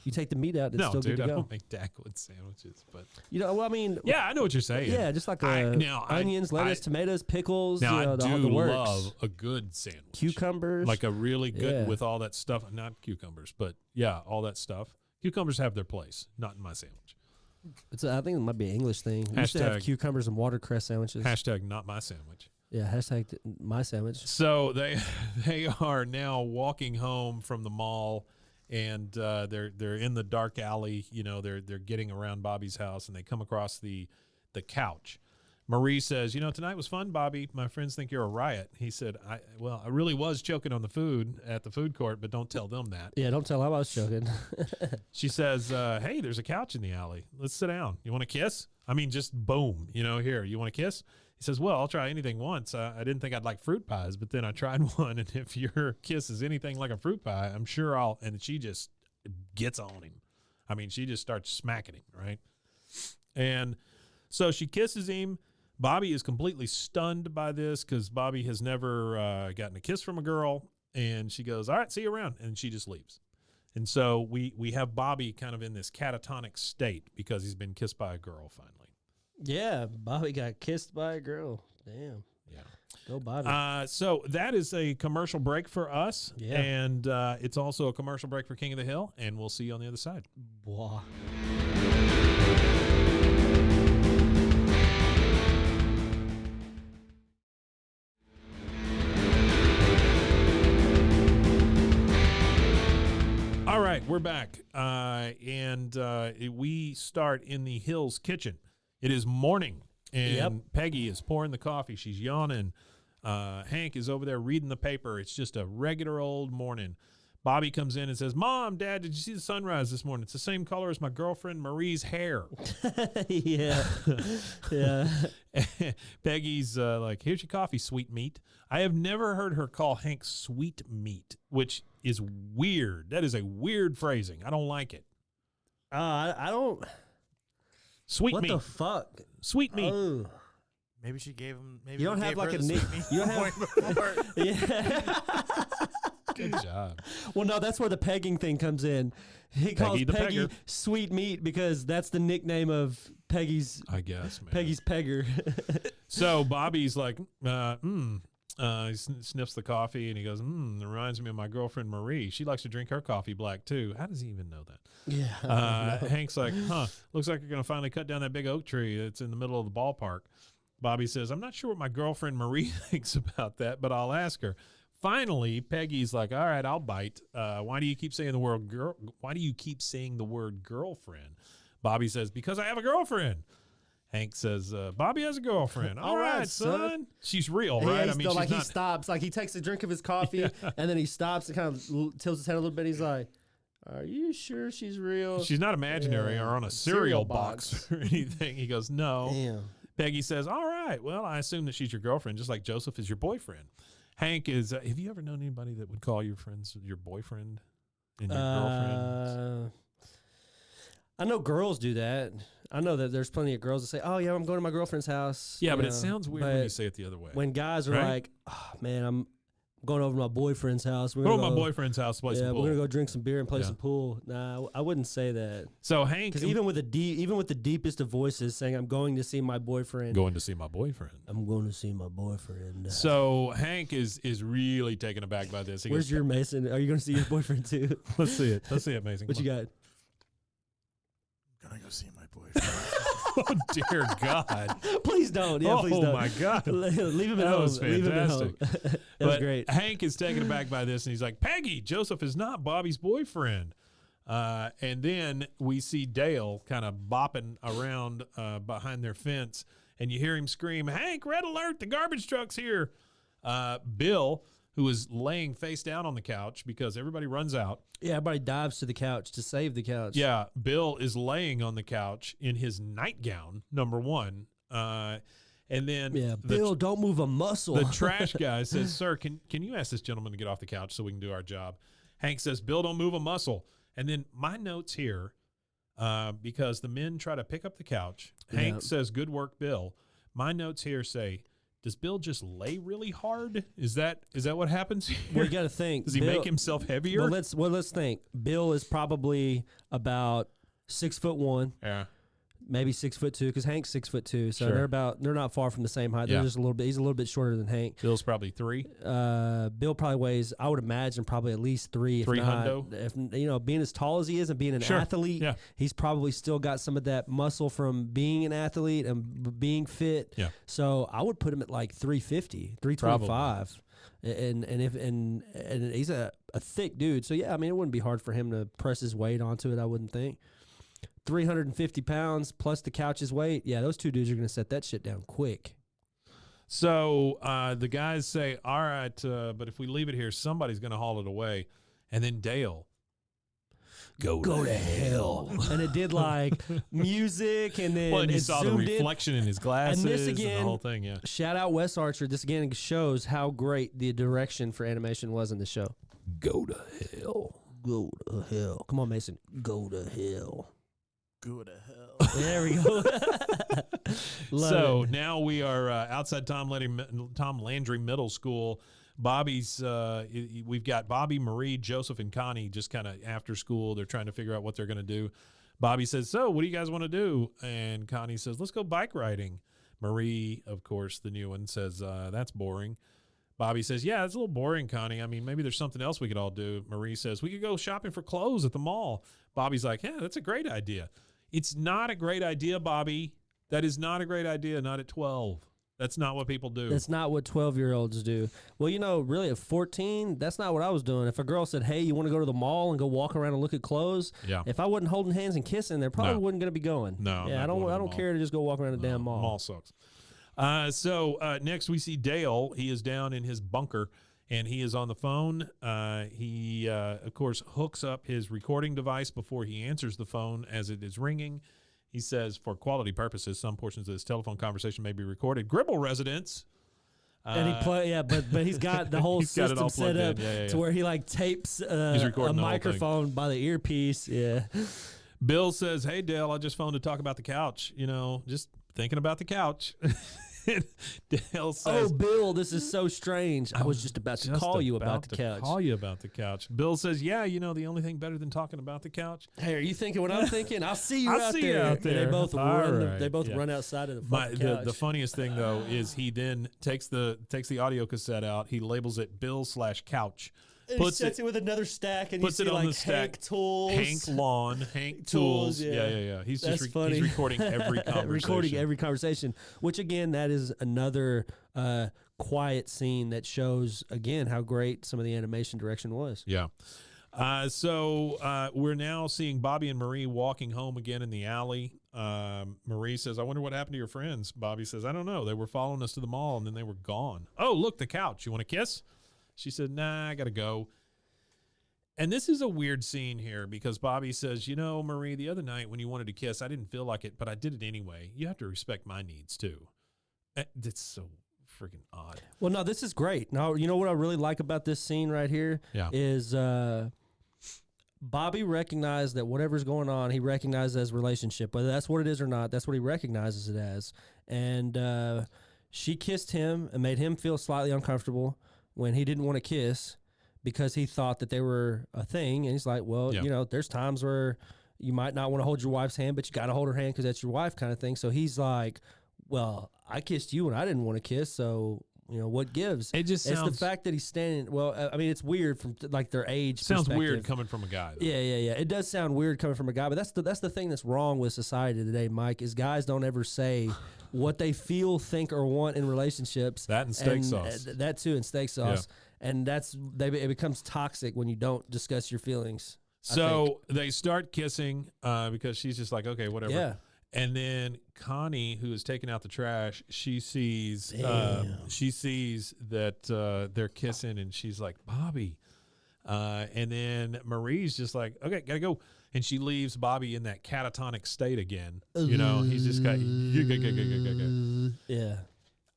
You take the meat out, it's No, still dude, good I to go. don't make Dagwood sandwiches, but Well, I mean, yeah, I know what you're saying. yeah, just like onions, lettuce, tomatoes, pickles. Now I the do works. love a good sandwich. Cucumbers, like a really good Yeah. with all that stuff. Not cucumbers, but yeah, all that stuff. Cucumbers have their place, not in my sandwich. I think it might be an English thing. We used to have Hashtag- cucumbers and watercress sandwiches. Hashtag not my sandwich. Yeah, hashtag my sandwich. So they are now walking home from the mall, and they're in the dark alley. They're getting around Bobby's house, and they come across the couch. Marie says, tonight was fun, Bobby. My friends think you're a riot. He said, I really was choking on the food at the food court, but don't tell them that. Yeah, don't tell them I was joking. She says, hey, there's a couch in the alley. Let's sit down. You want to kiss? I mean, just boom, here. You want to kiss? He says, well, I'll try anything once. I didn't think I'd like fruit pies, but then I tried one, and if your kiss is anything like a fruit pie, I'm sure I'll. And she just gets on him. I mean, she just starts smacking him, right? And so she kisses him. Bobby is completely stunned by this because Bobby has never gotten a kiss from a girl. And she goes, all right, see you around. And she just leaves. And so we have Bobby kind of in this catatonic state because he's been kissed by a girl finally. Yeah, Bobby got kissed by a girl. Damn. Yeah. Go Bobby. So that is a commercial break for us. Yeah. And it's also a commercial break for King of the Hill. And we'll see you on the other side. Blah. All right, we're back. And we start in the Hills kitchen. It is morning. And Yep. Peggy is pouring the coffee. She's yawning. Hank is over there reading the paper. It's just a regular old morning. Bobby comes in and says, Mom, Dad, did you see the sunrise this morning? It's the same color as my girlfriend Marie's hair. Yeah. Yeah. Peggy's like, here's your coffee, sweet meat. I have never heard her call Hank sweet meat, which is weird. That is a weird phrasing. I don't like it. I don't. Sweet What meat. the fuck? Sweet meat. Oh. Maybe she gave him. Maybe You don't he have gave like her a the nick. sweet meat You don't point have. before. Yeah. Good job. Well, no, that's where the pegging thing comes in. He calls Peggy the Peggy pegger. sweet meat because that's the nickname of Peggy's I guess, man. Peggy's pegger. So Bobby's like, he sniffs the coffee and he goes, it reminds me of my girlfriend Marie. She likes to drink her coffee black too. How does he even know that? Yeah. Hank's like, looks like you're going to finally cut down that big oak tree that's in the middle of the ballpark. Bobby says, I'm not sure what my girlfriend Marie thinks about that, but I'll ask her. Finally, Peggy's like, all right, I'll bite. Why do you keep saying the word girl? Why do you keep saying the word girlfriend? Bobby says, because I have a girlfriend. Hank says, Bobby has a girlfriend. All right, son. She's real, right? Yeah, I mean, like she's he not. stops, like he takes a drink of his coffee and then he stops and kind of tilts his head a little bit. He's like, "Are you sure she's real?" She's not imaginary Yeah. or on a cereal box or anything. He goes, no. Damn. Peggy says, all right, well, I assume that she's your girlfriend, just like Joseph is your boyfriend. Hank is, have you ever known anybody that would call your friends your boyfriend and your girlfriend? I know girls do that. I know that there's plenty of girls that say, "Oh yeah, I'm going to my girlfriend's house." Yeah, you but know, it sounds weird when but you say it the other way. when guys are Right? like, "Oh man, I'm going over to my boyfriend's house. We're Go to gonna my go, boyfriend's house, play yeah, some pool. we're gonna go drink some beer and play Yeah. some pool." Nah, I wouldn't say that So Hank, because even with the deepest of voices saying, "I'm going to see my boyfriend," going to see my boyfriend. I'm going to see my boyfriend. So Hank is really taken aback by this. He Where's goes, your Mason? Are you going to see your boyfriend too? Let's see it. Let's see it, Mason. What you got? Gonna go see my boyfriend. Oh, dear God. Please don't. Yeah, please Oh, don't. my God. Leave him at That home. was Leave him at home. fantastic. That But was great. Hank is taken aback by this, and he's like, Peggy, Joseph is not Bobby's boyfriend. And then we see Dale kind of bopping around behind their fence, and you hear him scream, Hank, red alert, the garbage truck's here. Bill, who is laying face down on the couch because everybody runs out. Yeah, everybody dives to the couch to save the couch. Yeah, Bill is laying on the couch in his nightgown, number one. And then Yeah, Bill, don't move a muscle. the trash guy says, sir, can you ask this gentleman to get off the couch so we can do our job? Hank says, Bill, don't move a muscle. And then my notes here, because the men try to pick up the couch, Hank Yeah. says, good work, Bill. My notes here say, does Bill just lay really hard? Is that what happens here? Well, you got to think. Does he Bill- make himself heavier? Well, let's think. Bill is probably about 6'1", Yeah. maybe 6'2", because Hank's 6'2", so Sure. they're not far from the same height. Yeah. They're just a little bit. He's a little bit shorter than Hank. Bill's probably 3. Bill probably weighs, I would imagine, probably at least 3, if 3 not. hundo? If being as tall as he is and being an Sure. athlete, Yeah. he's probably still got some of that muscle from being an athlete and being fit. Yeah. So I would put him at like 350, 325. And he's a thick dude. So yeah, I mean, it wouldn't be hard for him to press his weight onto it, I wouldn't think. 350 pounds plus the couch's weight. Yeah, those two dudes are going to set that shit down quick. So the guys say, all right, but if we leave it here, somebody's going to haul it away. And then Dale, go to hell. And it did like music, and then Well, and you it saw the zoomed in. reflection in his glasses and, again- the whole thing, yeah. Shout out Wes Archer. This again shows how great the direction for animation was in the show. Go to hell. Go to hell. Come on, Mason. Go to hell. Go to hell. There we go. Love So it. now we are outside Tom Landry Middle School. Bobby's, we've got Bobby, Marie, Joseph, and Connie just kind of after school. They're trying to figure out what they're going to do. Bobby says, so what do you guys want to do? And Connie says, let's go bike riding. Marie, of course, the new one, says, that's boring. Bobby says, yeah, it's a little boring, Connie. I mean, maybe there's something else we could all do. Marie says, we could go shopping for clothes at the mall. Bobby's like, yeah, that's a great idea. It's not a great idea, Bobby. That is not a great idea, not at 12. That's not what people do. That's not what 12-year-olds do. Well, really, at 14, that's not what I was doing. If a girl said, hey, you want to go to the mall and go walk around and look at clothes? Yeah. If I wasn't holding hands and kissing, they probably No. wasn't going to be going. No, Yeah, I don't care to just go walk around the damn mall. Mall sucks. So next we see Dale. He is down in his bunker, and he is on the phone. He, of course, hooks up his recording device before he answers the phone as it is ringing. He says, for quality purposes, some portions of this telephone conversation may be recorded. Gribble residents. And but he's got the whole He's got it system all set plugged up in. to where he like tapes He's a recording the whole thing. microphone by the earpiece. Yeah. Bill says, hey, Dale, I just phoned to talk about the couch. Just thinking about the couch. Dale says, Oh, Bill, this is so strange. I was just about to call you about the couch. Call you about the couch. Bill says, yeah, the only thing better than talking about the couch. Hey, are you thinking what I'm thinking? I'll see you I'll out see you there. out there. And they both All run. right, They both yeah. run outside of the fucking couch. The funniest thing though is he then takes the audio cassette out. He labels it Bill/couch. And he sets it with another stack, and puts you see it on like the stack. Hank tools, Hank lawn, Hank Tools, tools. yeah. Yeah. He's That's just funny. he's recording every conversation. recording every conversation. Which again, that is another quiet scene that shows again how great some of the animation direction was. Yeah. So we're now seeing Bobby and Marie walking home again in the alley. Marie says, I wonder what happened to your friends. Bobby says, I don't know. They were following us to the mall, and then they were gone. Oh, look, the couch. You want to kiss? She said, nah, I got to go. And this is a weird scene here because Bobby says, Marie, the other night when you wanted to kiss, I didn't feel like it, but I did it anyway. You have to respect my needs, too. That's so freaking odd. Well, no, this is great. Now, you know what I really like about this scene right here is Bobby recognized that whatever's going on, he recognizes as relationship. Whether that's what it is or not, that's what he recognizes it as. And she kissed him and made him feel slightly uncomfortable when he didn't want to kiss because he thought that they were a thing. And he's like, well, there's times where you might not want to hold your wife's hand, but you got to hold her hand because that's your wife kind of thing. So he's like, well, I kissed you and I didn't want to kiss, so what gives? It just sounds. It's the fact that he's standing. Well, I mean, it's weird from like their age. Sounds weird perspective. coming from a guy. Though. Yeah. It does sound weird coming from a guy, but that's the thing that's wrong with society today, Mike. Is guys don't ever say what they feel, think, or want in relationships. That and steak sauce. That too, and steak sauce, and it becomes toxic when you don't discuss your feelings. So they start kissing because she's just like, okay, whatever. Yeah. And then Connie, who is taking out the trash, she sees that they're kissing, and she's like, Bobby. And then Marie's just like, okay, gotta go. And she leaves Bobby in that catatonic state again. He's just got, yeah.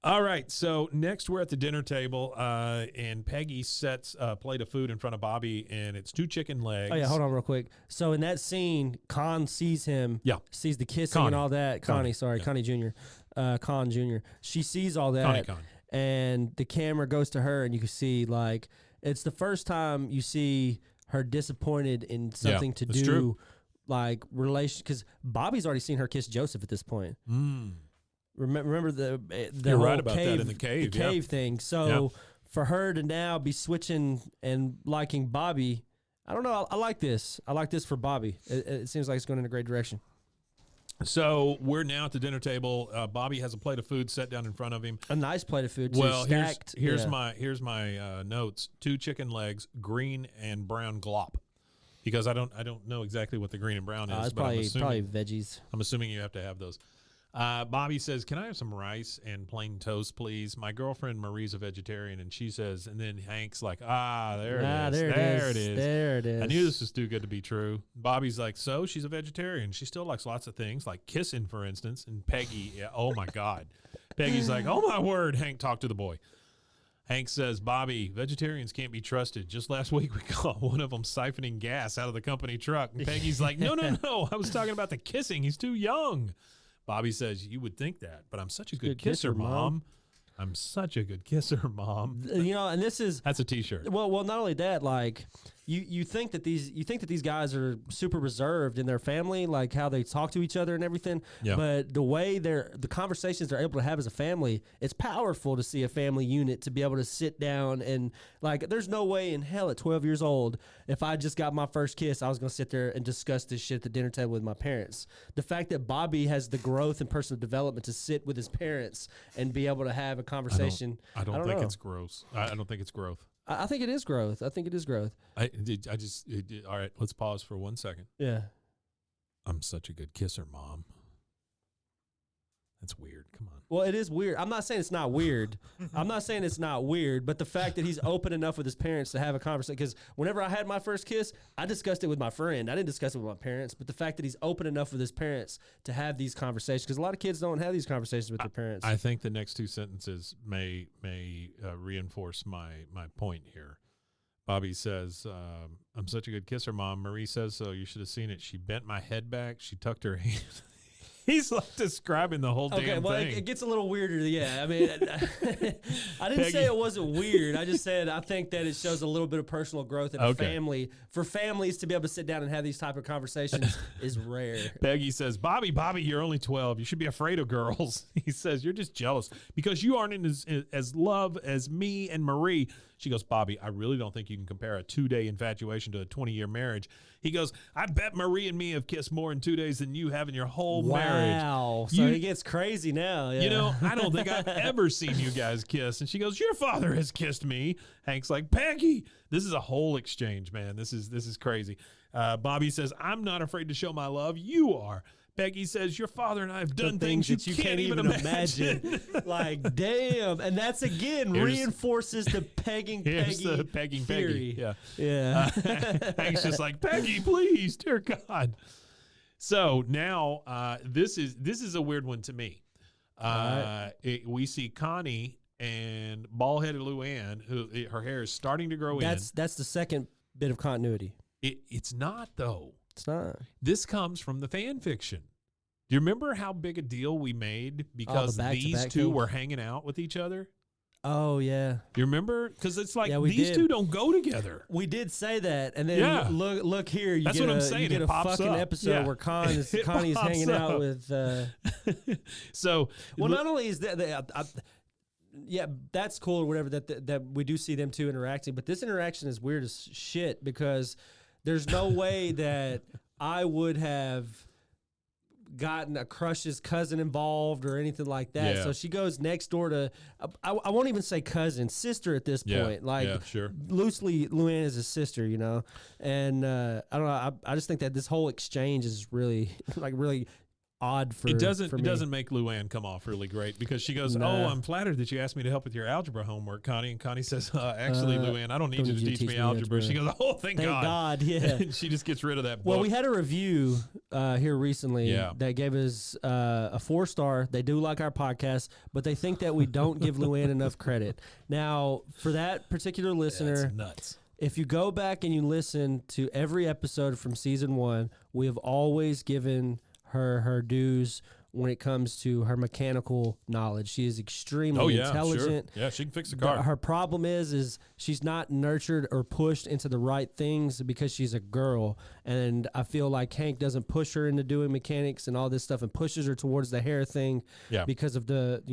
All right, so next we're at the dinner table, and Peggy sets a plate of food in front of Bobby, and it's 2 chicken legs. Oh, yeah, hold on real quick. So in that scene, Con sees him, sees the kissing Connie. and all that. Connie Jr., Con Jr. She sees all that, Connie. And the camera goes to her, and you can see, like, it's the first time you see her disappointed in something to that's do, true. like, relation, because Bobby's already seen her kiss Joseph at this point. Remember the You're whole right about that in the cave, thing. So for her to now be switching and liking Bobby, I don't know. I like this. I like this for Bobby. It seems like it's going in a great direction. So we're now at the dinner table. Bobby has a plate of food set down in front of him. A nice plate of food, too. Well, Stacked. here's my notes: 2 chicken legs, green and brown glop. Because I don't know exactly what the green and brown is. It's but probably veggies. I'm assuming you have to have those. Bobby says, can I have some rice and plain toast, please? My girlfriend Marie's a vegetarian, and she says, and then Hank's like, there it is. I knew this was too good to be true. Bobby's like, so she's a vegetarian. She still likes lots of things, like kissing, for instance. And Peggy, oh my God. Peggy's like, oh my word, Hank, talk to the boy. Hank says, Bobby, vegetarians can't be trusted. Just last week we caught one of them siphoning gas out of the company truck. And Peggy's like, no. I was talking about the kissing. He's too young. Bobby says, you would think that, but I'm such a good kisser, Mom. I'm such a good kisser, Mom. And this is... That's a T-shirt. Well, not only that, like, you think that these guys are super reserved in their family, like how they talk to each other and everything. Yeah. But the way the conversations they're able to have as a family, it's powerful to see a family unit to be able to sit down and like. There's no way in hell at 12 years old, if I just got my first kiss, I was gonna sit there and discuss this shit at the dinner table with my parents. The fact that Bobby has the growth and personal development to sit with his parents and be able to have a conversation. I don't think know. it's gross. I don't think it's growth. I think it is growth. All right, let's pause for 1 second. Yeah. I'm such a good kisser, Mom. That's weird. Come on. Well, it is weird. I'm not saying it's not weird. But the fact that he's open enough with his parents to have a conversation, because whenever I had my first kiss, I discussed it with my friend. I didn't discuss it with my parents. But the fact that he's open enough with his parents to have these conversations, because a lot of kids don't have these conversations with their parents. I think the next two sentences may reinforce my point here. Bobby says, I'm such a good kisser, Mom. Marie says so. You should have seen it. She bent my head back. She tucked her hand. He's like describing the whole damn thing. It gets a little weirder. Yeah, I mean, I didn't say it wasn't weird. I just said I think that it shows a little bit of personal growth in a family. For families to be able to sit down and have these type of conversations is rare. Peggy says, Bobby, you're only 12. You should be afraid of girls. He says, you're just jealous because you aren't in as love as me and Marie. She goes, Bobby, I really don't think you can compare a 2-day infatuation to a 20-year marriage. He goes, I bet Marie and me have kissed more in 2 days than you have in your whole marriage. Wow. So he gets crazy now. Yeah. You know, I don't think I've ever seen you guys kiss. And she goes, your father has kissed me. Hank's like, Peggy. This is a whole exchange, man. This is crazy. Bobby says, I'm not afraid to show my love. You are. Peggy says, your father and I have done things that you can't even imagine. Like, damn. And that's, again, reinforces the pegging the pegging theory. Peggy. Yeah. Hank's just like, Peggy, please, dear God. So now this is a weird one to me. We see Connie and bald-headed Luann, who her hair is starting to grow in. That's the second bit of continuity. It's not, though. It's not. This comes from the fan fiction. Do you remember how big a deal we made because these two were hanging out with each other? Oh, yeah. Do you remember? Because it's like these did. two don't go together. We did say that. And then look here. That's what I'm saying. You get a fucking episode where Connie's hanging out with... So... Well, not only is that... yeah, that's cool or whatever that we do see them two interacting. But this interaction is weird as shit because... There's no way that I would have gotten a crush's cousin involved or anything like that. Yeah. So she goes next door to, I won't even say cousin, sister at this point. Sure. Loosely, Luann is his sister, you know? And I don't know, I just think that this whole exchange is really, really odd for it doesn't me. Make Luann come off really great because she goes, oh, I'm flattered that you asked me to help with your algebra homework, Connie. And Connie says, actually, Luann, I don't need you to teach me algebra. She goes, oh, thank God. Yeah. And she just gets rid of that book. Well, we had a review here recently that gave us a 4-star. They do like our podcast, but they think that we don't give Luann enough credit. Now, for that particular listener, that's nuts. If you go back and you listen to every episode from season 1, we have always given her dues when it comes to her mechanical knowledge. She is extremely intelligent. Sure. Yeah, she can fix a car. Her problem is she's not nurtured or pushed into the right things because she's a girl. And I feel like Hank doesn't push her into doing mechanics and all this stuff and pushes her towards the hair thing because of the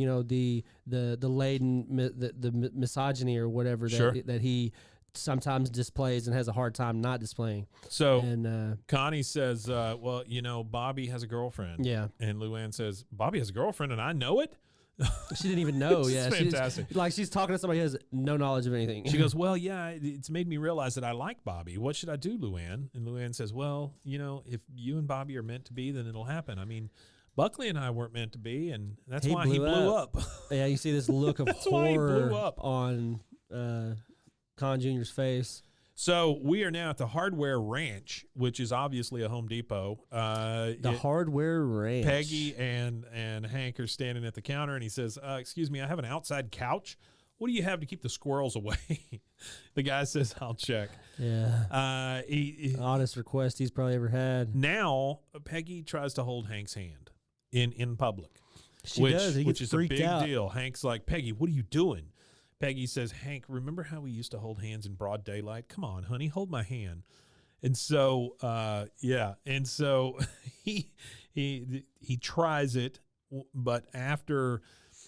laden the misogyny or whatever that he sometimes displays and has a hard time not displaying. So Connie says, well, Bobby has a girlfriend. Yeah. And Luann says, Bobby has a girlfriend and I know it? She didn't even know. Yeah. Fantastic. She's talking to somebody who has no knowledge of anything. She goes, well, yeah, it's made me realize that I like Bobby. What should I do, Luann? And Luann says, well, if you and Bobby are meant to be, then it'll happen. I mean, Buckley and I weren't meant to be, and that's why he blew up. Yeah, you see this look of horror on Con Jr.'s face. So we are now at the Hardware Ranch, which is obviously a Home Depot. Hardware Ranch. Peggy and Hank are standing at the counter, and he says, excuse me, I have an outside couch. What do you have to keep the squirrels away? The guy says, I'll check. Yeah. Oddest request he's probably ever had. Now, Peggy tries to hold Hank's hand in public. She does. He gets which is freaked a big out. deal. Hank's like, Peggy, what are you doing? Peggy says, Hank, remember how we used to hold hands in broad daylight? Come on, honey, hold my hand. And so, and so he tries it, but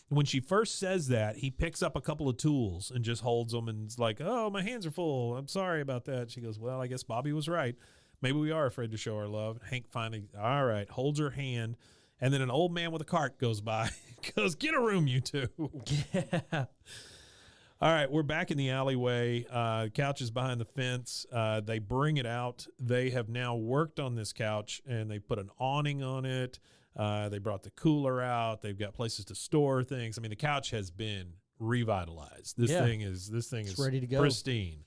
when she first says that, he picks up a couple of tools and just holds them and is like, oh, my hands are full. I'm sorry about that. She goes, well, I guess Bobby was right. Maybe we are afraid to show our love. Hank finally, all right, holds her hand. And then an old man with a cart goes by, goes, get a room, you two. Yeah. All right, we're back in the alleyway. Couch is behind the fence. They bring it out. They have now worked on this couch, and they put an awning on it. They brought the cooler out. They've got places to store things. I mean, the couch has been revitalized. This thing is ready to go. Pristine.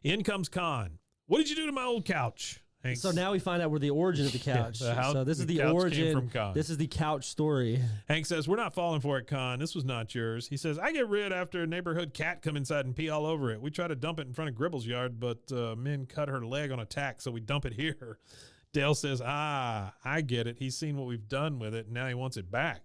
In comes Con. What did you do to my old couch? Hank? So now we find out where the origin of the couch. So this is the couch origin. came from Con. This is the couch story. Hank says, we're not falling for it, Con. This was not yours. He says, I get rid after a neighborhood cat come inside and pee all over it. We try to dump it in front of Gribble's yard, but men cut her leg on a tack, so we dump it here. Dale says, I get it. He's seen what we've done with it, and now he wants it back.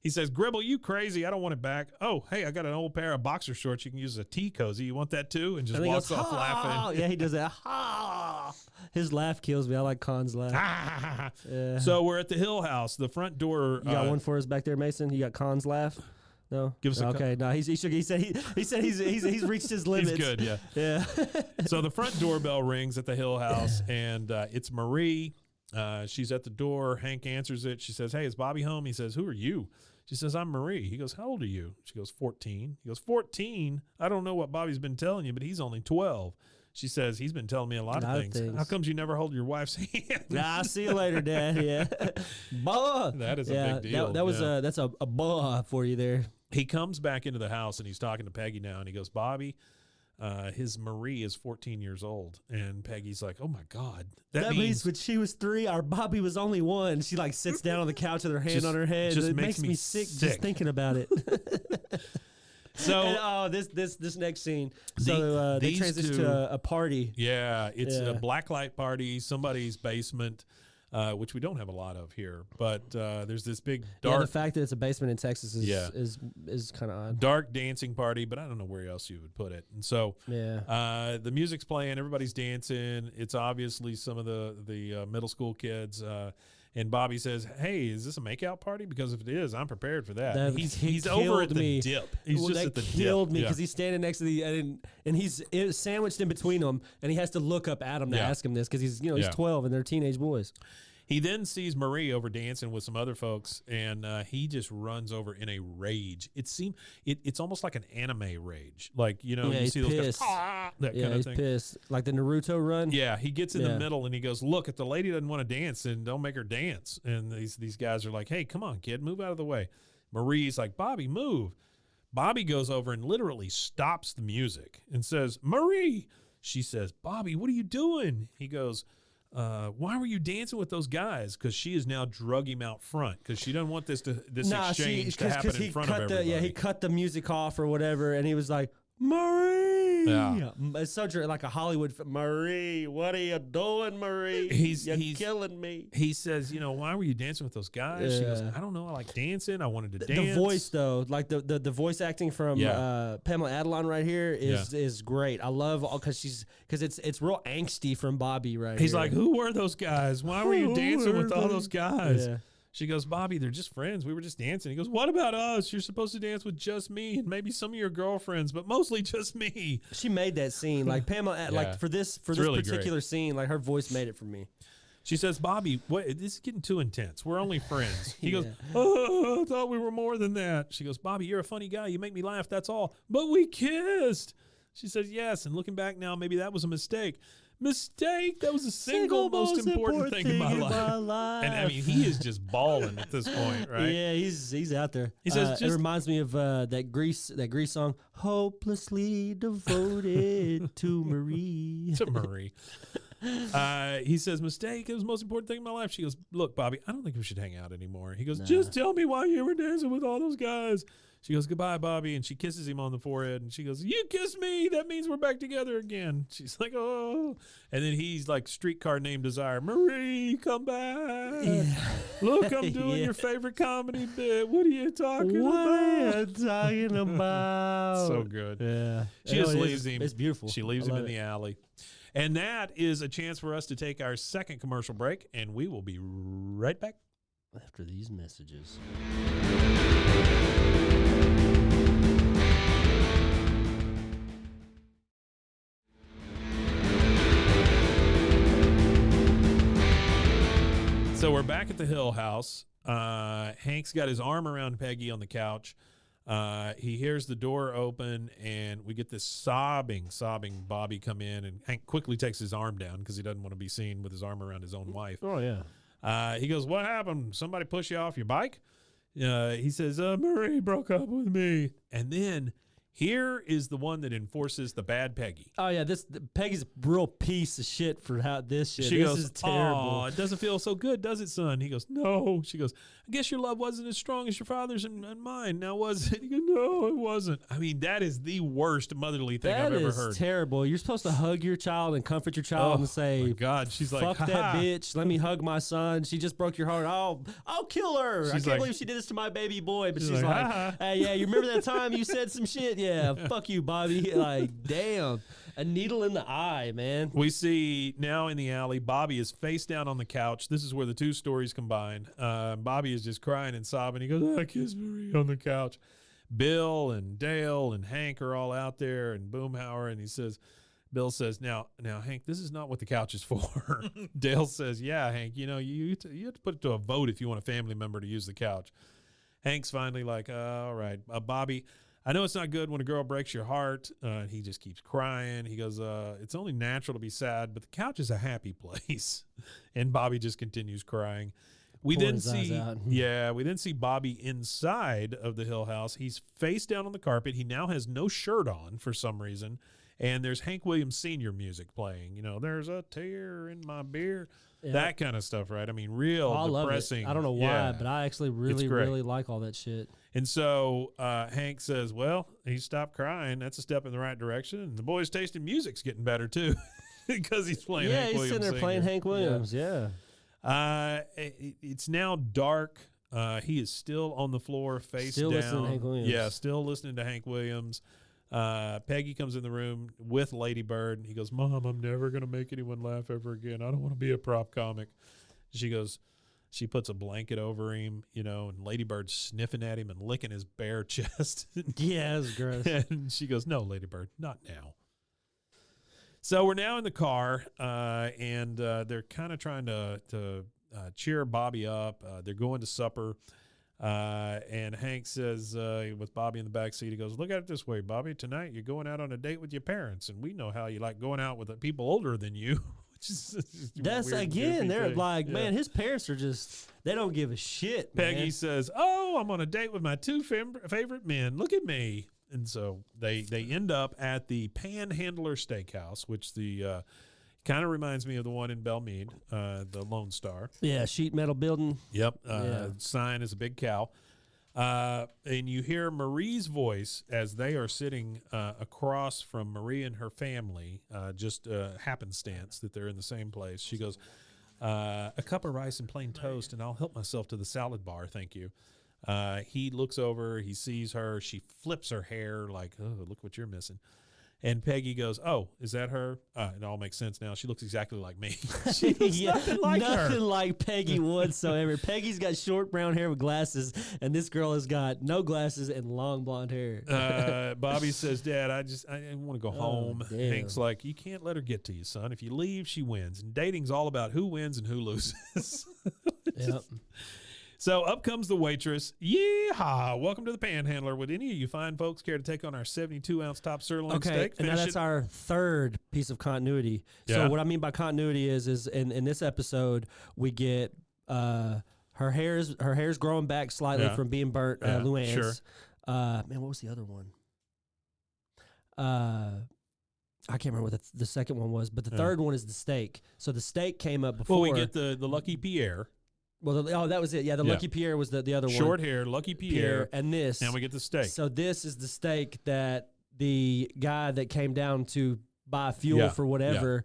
He says, Gribble, you crazy. I don't want it back. Oh, hey, I got an old pair of boxer shorts you can use as a tea cozy. You want that too? And just walks off laughing. Yeah, he does that. Ha! His laugh kills me. I like Con's laugh. Yeah. So we're at the Hill House. The front door. You got one for us back there, Mason? You got Con's laugh? No? Give us a okay. No, he said he's reached his limits. He's good, yeah. Yeah. So the front doorbell rings at the Hill House, and it's Marie. She's at the door. Hank answers it. She says, hey, is Bobby home? He says, who are you? She says, I'm Marie. He goes, how old are you? She goes, 14. He goes, 14? I don't know what Bobby's been telling you, but he's only 12. She says, he's been telling me a lot of things. How comes you never hold your wife's hand? Nah, see you later, Dad. Yeah. Bah. That is a big deal. That's a bah for you there. He comes back into the house, and he's talking to Peggy now, and he goes, Bobby, his Marie is 14 years old. And Peggy's like, oh, my God. That means when she was 3, our Bobby was only 1. She like sits down on the couch with her hand on her head. Just it makes me sick just thinking about it. So and, this next scene. So they transition to a party. Yeah, it's a blacklight party, somebody's basement. Which we don't have a lot of here, but there's this big dark. Yeah, the fact that it's a basement in Texas is kind of odd. Dark dancing party, but I don't know where else you would put it. And so, the music's playing, everybody's dancing. It's obviously some of the middle school kids. And Bobby says, "Hey, is this a makeout party? Because if it is, I'm prepared for that." He's over at the dip. He's just at the dip. Killed me because he's standing next to the and he's sandwiched in between them, and he has to look up at him to ask him this because he's 12 and they're teenage boys. He then sees Marie over dancing with some other folks, and he just runs over in a rage. It's almost like an anime rage, like you see those guys, that kind of thing. Pissed, like the Naruto run. Yeah, he gets in the middle and he goes, "Look, if the lady doesn't want to dance, then don't make her dance." And these guys are like, "Hey, come on, kid, move out of the way." Marie's like, "Bobby, move." Bobby goes over and literally stops the music and says, "Marie." She says, "Bobby, what are you doing?" He goes, why were you dancing with those guys? Because she is now drug him out front because she doesn't want this exchange to happen in front of everybody. He cut the music off or whatever, and he was like, Marie. Yeah. It's such like a Hollywood Marie, what are you doing, Marie? You're killing me. He says, why were you dancing with those guys? She goes, I don't know. I like dancing. I wanted to dance. The voice, though, like the voice acting from Pamela Adlon right here is great. I love because it's real angsty from Bobby right here. He's like, who were those guys? Why were you dancing with all those guys? Yeah. She goes, Bobby, they're just friends. We were just dancing. He goes, what about us? You're supposed to dance with just me and maybe some of your girlfriends, but mostly just me. She made that scene. Like Pamela, like for this really particular great scene, like her voice made it for me. She says, Bobby, this is getting too intense. We're only friends. He goes, oh, I thought we were more than that. She goes, Bobby, you're a funny guy. You make me laugh. That's all. But we kissed. She says, yes. And looking back now, maybe that was a mistake. That was the single most important thing in my life. And I mean, he is just balling at this point, right? Yeah, he's out there. He says, it reminds me of that Grease song, "Hopelessly Devoted to Marie." To Marie. He says, mistake. It was the most important thing in my life. She goes, look, Bobby, I don't think we should hang out anymore. He goes, just tell me why you were dancing with all those guys. She goes, goodbye, Bobby. And she kisses him on the forehead. And she goes, you kiss me. That means we're back together again. She's like, oh. And then he's like, streetcar named Desire. Marie, come back. Yeah. Look, I'm doing your favorite comedy bit. What are you talking about? So good. Yeah. She just leaves him. It's beautiful. She leaves him in the alley. And that is a chance for us to take our second commercial break. And we will be right back after these messages. So we're back at the Hill House. Hank's got his arm around Peggy on the couch. He hears the door open, and we get this sobbing Bobby come in, and Hank quickly takes his arm down because he doesn't want to be seen with his arm around his own wife. Oh, yeah. He goes, what happened? Somebody push you off your bike? He says, Marie broke up with me. And then here is the one that enforces the bad Peggy. Oh, yeah. Peggy's a real piece of shit for how this shit. She this goes, is terrible. Oh, it doesn't feel so good, does it, son? He goes, no. She goes, I guess your love wasn't as strong as your father's and mine. Now, was it? He goes, no, it wasn't. I mean, that is the worst motherly thing I've ever heard. That is terrible. You're supposed to hug your child and comfort your child and say, my God. She's like, fuck that bitch. Let me hug my son. She just broke your heart. I'll kill her. I can't believe she did this to my baby boy. But she's like, hey, yeah, you remember that time you said some shit? Yeah, fuck you, Bobby. Like, damn. A needle in the eye, man. We see now in the alley, Bobby is face down on the couch. This is where the two stories combine. Bobby is just crying and sobbing. He goes, I kiss Marie on the couch. Bill and Dale and Hank are all out there, and Boomhauer, and he says, Bill says, now, Hank, this is not what the couch is for. Dale says, yeah, Hank, you have to put it to a vote if you want a family member to use the couch. Hank's finally like, all right, Bobby, I know it's not good when a girl breaks your heart. He just keeps crying. He goes, it's only natural to be sad, but the couch is a happy place. And Bobby just continues crying. We then see Bobby inside of the Hill House. He's face down on the carpet. He now has no shirt on for some reason. And there's Hank Williams Sr. music playing. There's a tear in my beer. Yeah. That kind of stuff, right? I mean, depressing. I don't know why, but I actually really like all that shit. And so Hank says, well, he stopped crying. That's a step in the right direction. And the boy's taste in music's getting better, too, because he's playing Hank Williams. Yeah, he's sitting there playing Hank Williams, yeah. It's now dark. He is still on the floor, face down. Still listening to Hank Williams. Yeah, still listening to Hank Williams. Peggy comes in the room with Lady Bird. He goes, Mom, I'm never going to make anyone laugh ever again. I don't want to be a prop comic. She puts a blanket over him, and Lady Bird's sniffing at him and licking his bare chest. Yeah, that's gross. And she goes, no, Lady Bird, not now. So we're now in the car, and they're kind of trying to cheer Bobby up. They're going to supper. And Hank says, with Bobby in the back seat, he goes, look at it this way, Bobby. Tonight you're going out on a date with your parents, and we know how you like going out with people older than you. That's again, they're thing. Like, yeah. Man, his parents are they don't give a shit. Peggy man. says, oh, I'm on a date with my two favorite men. Look at me. And so they end up at the Panhandler Steakhouse, which the kind of reminds me of the one in Belmead, the Lone Star. Yeah, sheet metal building. Yep. Sign is a big cow. And you hear Marie's voice as they are sitting across from Marie and her family, just happenstance that they're in the same place. She goes, a cup of rice and plain toast, and I'll help myself to the salad bar, thank you. He looks over, he sees her, she flips her hair like, oh, look what you're missing. And Peggy goes, oh, is that her? It all makes sense now. She looks exactly like me. She looks nothing like her. Nothing like Peggy whatsoever. Peggy's got short brown hair with glasses, and this girl has got no glasses and long blonde hair. Bobby says, Dad, I want to go home. Damn. Hank's like, you can't let her get to you, son. If you leave, she wins. And dating's all about who wins and who loses. Yep. So up comes the waitress. Yeehaw! Welcome to the Panhandler. Would any of you fine folks care to take on our 72-ounce top sirloin steak? And now that's our third piece of continuity. Yeah. So what I mean by continuity is in this episode we get her hair's growing back slightly from being burnt. Luann's. Sure. Man, what was the other one? I can't remember what the second one was, but the third one is the steak. So the steak came up before. Well, we get the Lucky Pierre. Well, that was it. Yeah, the Lucky Pierre was the other one. Short hair, Lucky Pierre. And this. And we get the steak. So this is the steak that the guy that came down to buy fuel for whatever.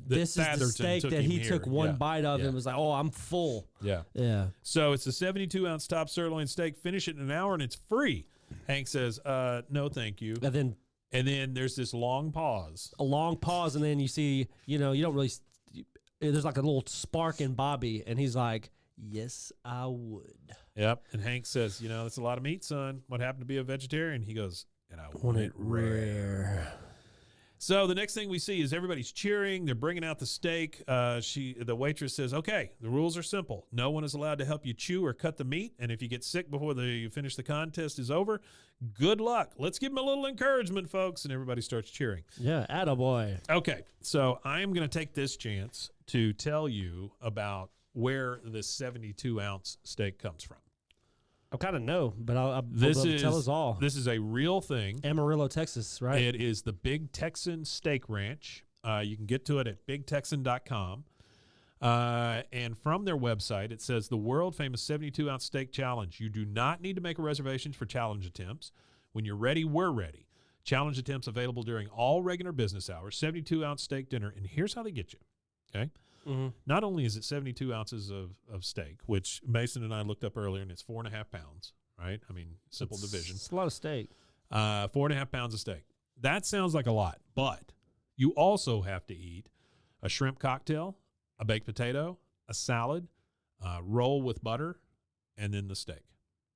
This is the steak that he took one bite of and was like, "Oh, I'm full." Yeah. So it's a 72-ounce top sirloin steak. Finish it in an hour and it's free. Hank says, "No, thank you." And then there's this long pause. A long pause, and then you see, you don't really. There's like a little spark in Bobby, and he's like, "Yes, I would." Yep. And Hank says, "That's a lot of meat, son. What happened to be a vegetarian?" He goes, "And I want it rare." So the next thing we see is everybody's cheering. They're bringing out the steak. The waitress says, "Okay, the rules are simple. No one is allowed to help you chew or cut the meat. And if you get sick before you finish the contest is over, good luck. Let's give them a little encouragement, folks." And everybody starts cheering. Yeah, attaboy. Okay, so I am going to take this chance to tell you about where this 72-ounce steak comes from. I kind of know, but I'll tell us all. This is a real thing. Amarillo, Texas, right? It is the Big Texan Steak Ranch. You can get to it at bigtexan.com. And from their website, it says the world-famous 72-ounce steak challenge. You do not need to make a reservation for challenge attempts. When you're ready, we're ready. Challenge attempts available during all regular business hours, 72-ounce steak dinner, and here's how they get you, okay? Mm-hmm. Not only is it 72 ounces of steak, which Mason and I looked up earlier, and it's 4.5 pounds, right? I mean, simple division. It's a lot of steak. 4.5 pounds of steak. That sounds like a lot, but you also have to eat a shrimp cocktail, a baked potato, a salad, roll with butter, and then the steak.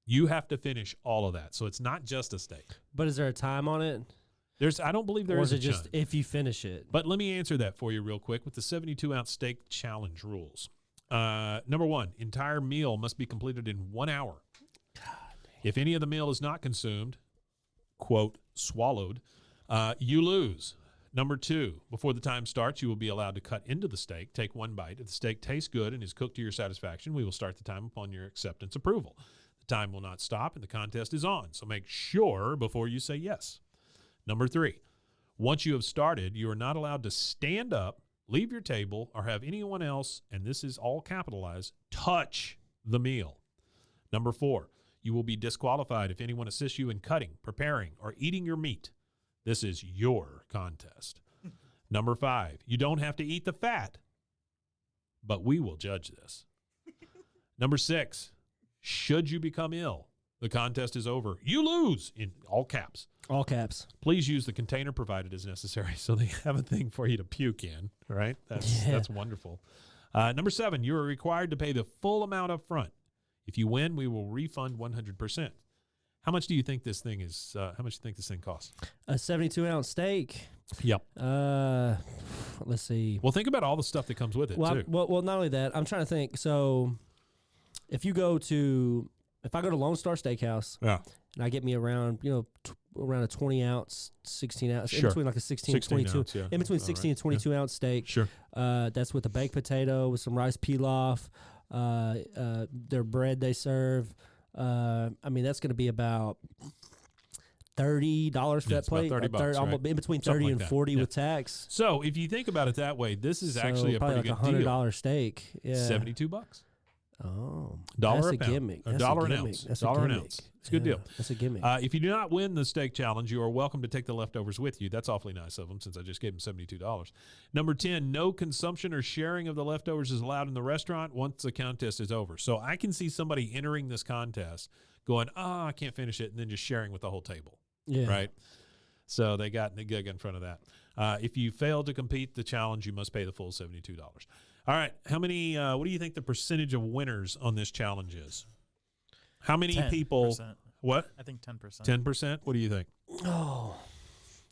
You have to finish all of that. So it's not just a steak. But is there a time on it? I don't believe there is. Or is it just if you finish it? But let me answer that for you real quick with the 72-ounce steak challenge rules. Number one, entire meal must be completed in 1 hour. If any of the meal is not consumed, quote, swallowed, you lose. Number two, before the time starts, you will be allowed to cut into the steak, take one bite. If the steak tastes good and is cooked to your satisfaction, we will start the time upon your acceptance approval. The time will not stop and the contest is on. So make sure before you say yes. Number three, once you have started, you are not allowed to stand up, leave your table, or have anyone else, and this is all capitalized, touch the meal. Number four, you will be disqualified if anyone assists you in cutting, preparing, or eating your meat. This is your contest. Number five, you don't have to eat the fat, but we will judge this. Number six, should you become ill, the contest is over. You lose, in all caps. All caps. Please use the container provided as necessary so they have a thing for you to puke in, right? That's wonderful. Number seven, you are required to pay the full amount up front. If you win, we will refund 100%. How much do you think this thing is? How much do you think this thing costs? A 72-ounce steak. Yep. Let's see. Well, think about all the stuff that comes with it, too. Well, not only that, I'm trying to think. So if I go to Lone Star Steakhouse, and I get me around, around a 20-ounce, 16-ounce, in between like a 16 and 22, ounce, in between 16 and 22-ounce steak. Sure. That's with a baked potato, with some rice pilaf, their bread they serve. That's going to be about $30 for that plate. About $30, right? In between Something 30 like and 40 that. with tax. So if you think about it that way, this is actually a probably pretty like good $100 deal. steak. Yeah. $72. Oh, $1 that's a a pound. gimmick. Or That's $1 a an gimmick. ounce. That's a $1 an gimmick. ounce. It's a good deal. That's a gimmick. If you do not win the steak challenge, you are welcome to take the leftovers with you. That's awfully nice of them since I just gave them $72. Number 10, no consumption or sharing of the leftovers is allowed in the restaurant once the contest is over. So I can see somebody entering this contest going, I can't finish it, and then just sharing with the whole table. Yeah. Right? So they got the gig in front of that. If you fail to compete the challenge, you must pay the full $72. All right. How many, what do you think the percentage of winners on this challenge is? How many 10%. people? What? I think 10%. 10%? What do you think? Oh,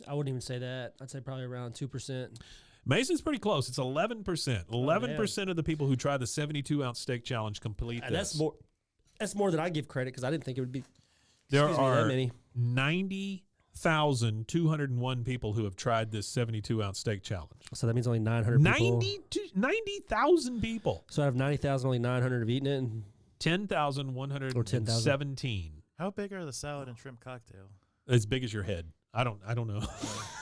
I wouldn't even say that. I'd say probably around 2%. Mason's pretty close. It's 11%. 11% of the people who try the 72-ounce steak challenge complete And this. that's more than I give credit because I didn't think it would be. There excuse me, are that many. 90,201 people who have tried this 72-ounce steak challenge. So that means only 900 people. 90,000 people. So out of 90,000, only 900 have eaten it. And 10,117. How big are the salad and shrimp cocktail? As big as your head. I don't know.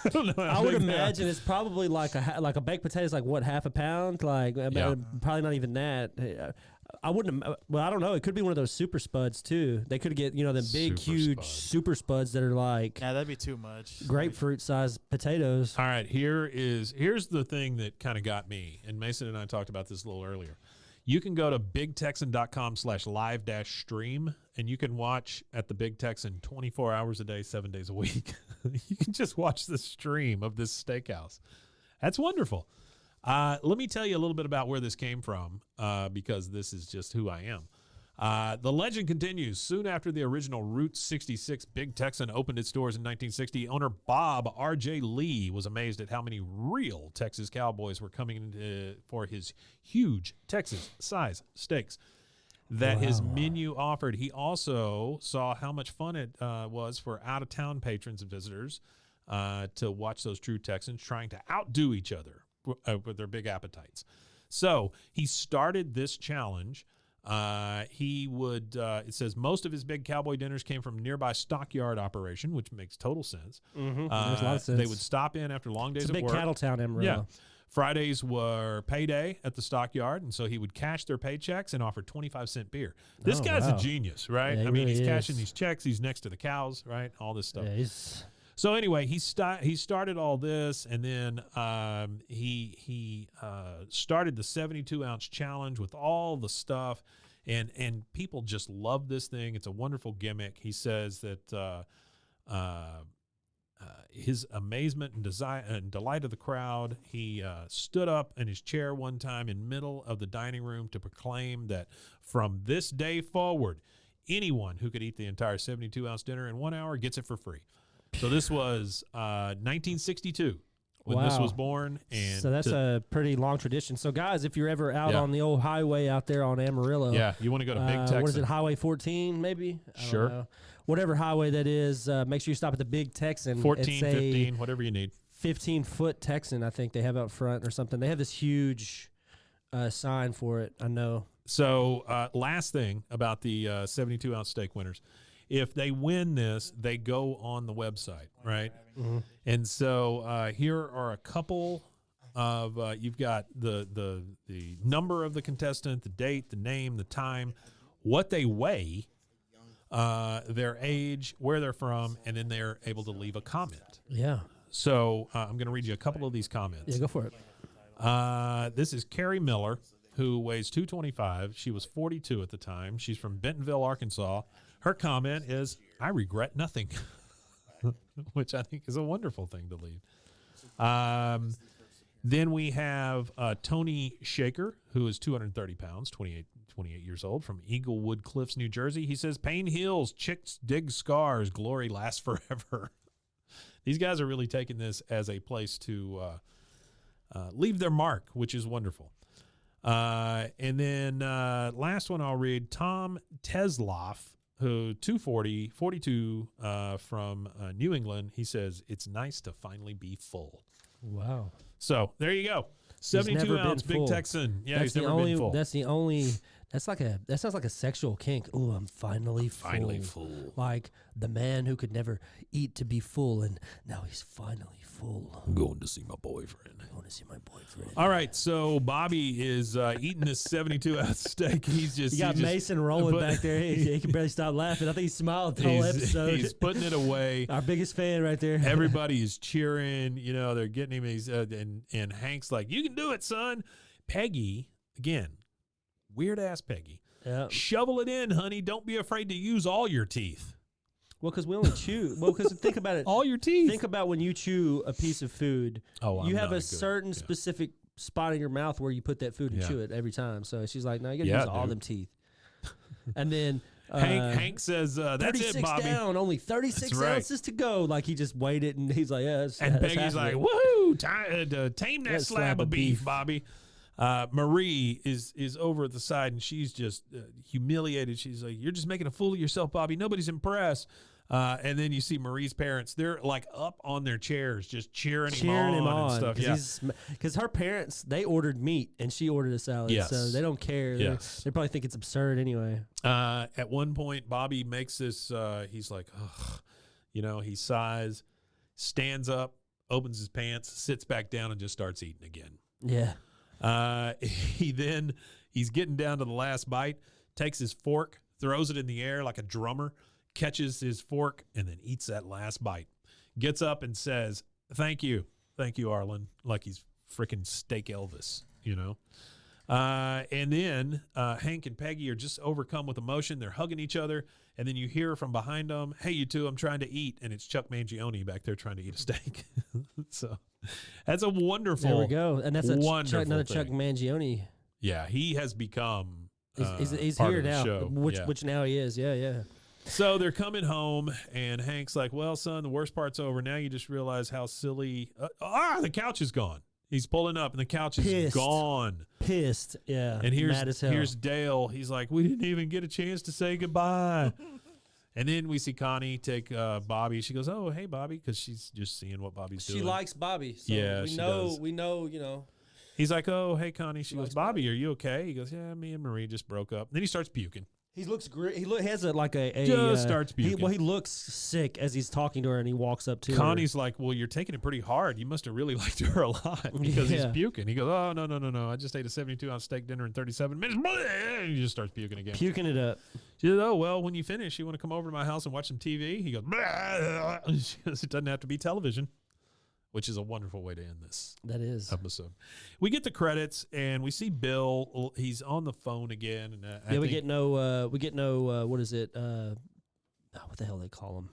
I don't know. I would imagine it's probably like a baked potato is like what, half a pound? Like probably not even that. I wouldn't. Well, I don't know. It could be one of those super spuds too. They could get them big, huge super spuds that are like Yeah, that'd be too much. grapefruit sized potatoes. All right, here's the thing that kind of got me, and Mason and I talked about this a little earlier. You can go to bigtexan.com/live-stream, and you can watch at the Big Texan 24 hours a day, 7 days a week. You can just watch the stream of this steakhouse. That's wonderful. Let me tell you a little bit about where this came from, because this is just who I am. The legend continues. Soon after the original Route 66 Big Texan opened its doors in 1960, owner Bob R.J. Lee was amazed at how many real Texas cowboys were coming in for his huge Texas-size steaks that his menu offered. He also saw how much fun it was for out-of-town patrons and visitors to watch those true Texans trying to outdo each other with their big appetites. So he started this challenge. He would, it says most of his big cowboy dinners came from nearby stockyard operation, which makes total sense. Makes a lot of sense. They would stop in after long days It's a of big work. cattle town, Amarillo. Yeah. Fridays were payday at the stockyard, and so he would cash their paychecks and offer 25-cent beer. This guy's a genius, right? Yeah, I mean, really he's is. cashing these checks. He's next to the cows, right? All this stuff. Yeah, So anyway, he started all this, and then he started the 72-ounce challenge with all the stuff, and people just love this thing. It's a wonderful gimmick. He says that his amazement and delight of the crowd, he stood up in his chair one time in middle of the dining room to proclaim that from this day forward, anyone who could eat the entire 72-ounce dinner in 1 hour gets it for free. So this was 1962 when this was born. And so that's a pretty long tradition. So, guys, if you're ever out on the old highway out there on Amarillo. Yeah, you want to go to Big Texan. What is it, Highway 14 maybe? I don't Sure. know. Whatever highway that is, make sure you stop at the Big Texan. 14, it's 15, whatever you need. 15-foot Texan, I think they have out front or something. They have this huge sign for it, I know. So last thing about the 72-ounce steak winners. If they win this, they go on the website, right? Mm-hmm. And so here are a couple of you've got the number of the contestant, the date, the name, the time, what they weigh, their age, where they're from, and then they're able to leave a comment. Yeah. So I'm going to read you a couple of these comments. Yeah, go for it. This is Carrie Miller, who weighs 225. She was 42 at the time. She's from Bentonville, Arkansas. Her comment is, I regret nothing, which I think is a wonderful thing to leave. Then we have Tony Shaker, who is 230 pounds, 28 years old, from Eaglewood Cliffs, New Jersey. He says, pain heals, chicks dig scars, glory lasts forever. These guys are really taking this as a place to leave their mark, which is wonderful. And then last one I'll read, Tom Tesloff, who 42 from New England. He says, it's nice to finally be full. Wow. So there you go. 72-ounce Big Texan. Yeah, he's never been full. That sounds like a sexual kink. Oh, I'm finally full. Finally full. Like the man who could never eat to be full, and now he's finally full. I'm going to see my boyfriend. All All right, so Bobby is eating this 72-ounce steak. He's just You got Mason rolling back there. He can barely stop laughing. I think he smiled the whole episode. He's putting it away. Our biggest fan right there. Everybody is cheering. You know, they're getting him. He's and Hank's like, "You can do it, son." Peggy, again, weird ass Peggy. Yeah. Shovel it in, honey. Don't be afraid to use all your teeth. Well, because we only chew. Well, because think about it. All your teeth. Think about when you chew a piece of food. Oh, you I'm have not a good- certain yeah. specific spot in your mouth where you put that food and Yeah. chew it every time. So she's like, "No, you got to Yeah, use all dude. them teeth." And then Hank says, "That's 36 it, Bobby." down, only 36 That's right. ounces to go. Like he just weighed it, and he's like, "Yeah." And that's Peggy's half of like, it. "Woohoo! Tame that That slab of beef, Bobby." Marie is over at the side, and she's just humiliated. She's like, "You're just making a fool of yourself, Bobby. Nobody's impressed." And then you see Marie's parents; they're like up on their chairs, just cheering him on and stuff. Yeah, because her parents, they ordered meat and she ordered a salad, Yes. so they don't care. Yes. They probably think it's absurd anyway. At one point, Bobby makes this. He's like, ugh, he sighs. stands up, opens his pants, sits back down, and just starts eating again. Yeah. He's getting down to the last bite, takes his fork, throws it in the air like a drummer, catches his fork, and then eats that last bite. Gets up and says, thank you, Arlen, like he's freaking Steak Elvis, you know. And then Hank and Peggy are just overcome with emotion. They're hugging each other, and then you hear from behind them, hey, you two, I'm trying to eat, and it's Chuck Mangione back there trying to eat a steak. So that's a wonderful, there we go. And that's another thing. Chuck Mangione. Yeah, he has become He's part here of the now, show. which now he is. Yeah. So they're coming home, and Hank's like, well, son, the worst part's over. Now you just realize how silly. The couch is gone. He's pulling up, and the couch is gone. Pissed, yeah. And mad as hell. here's Dale. He's like, we didn't even get a chance to say goodbye. And then we see Connie take Bobby. She goes, oh, hey, Bobby, because she's just seeing what Bobby's doing. She likes Bobby. So Yeah, she does. We know, you know. He's like, oh, hey, Connie. She goes, likes Bobby, are you okay? He goes, yeah, me and Marie just broke up. And then he starts puking. He looks great. He has Starts puking. He looks sick as he's talking to her, and he walks up to her. Connie's like, well, you're taking it pretty hard. You must have really liked her a lot because he's Yeah. puking. He goes, oh, no. I just ate a 72-ounce steak dinner in 37 minutes. And he just starts puking again. Puking it up. She says, oh, well, when you finish, you want to come over to my house and watch some TV? He goes, she goes, it doesn't have to be television, which is a wonderful way to end this That is. episode. We get the credits, and we see Bill. He's on the phone again. And We get no, what is it? What the hell they call him?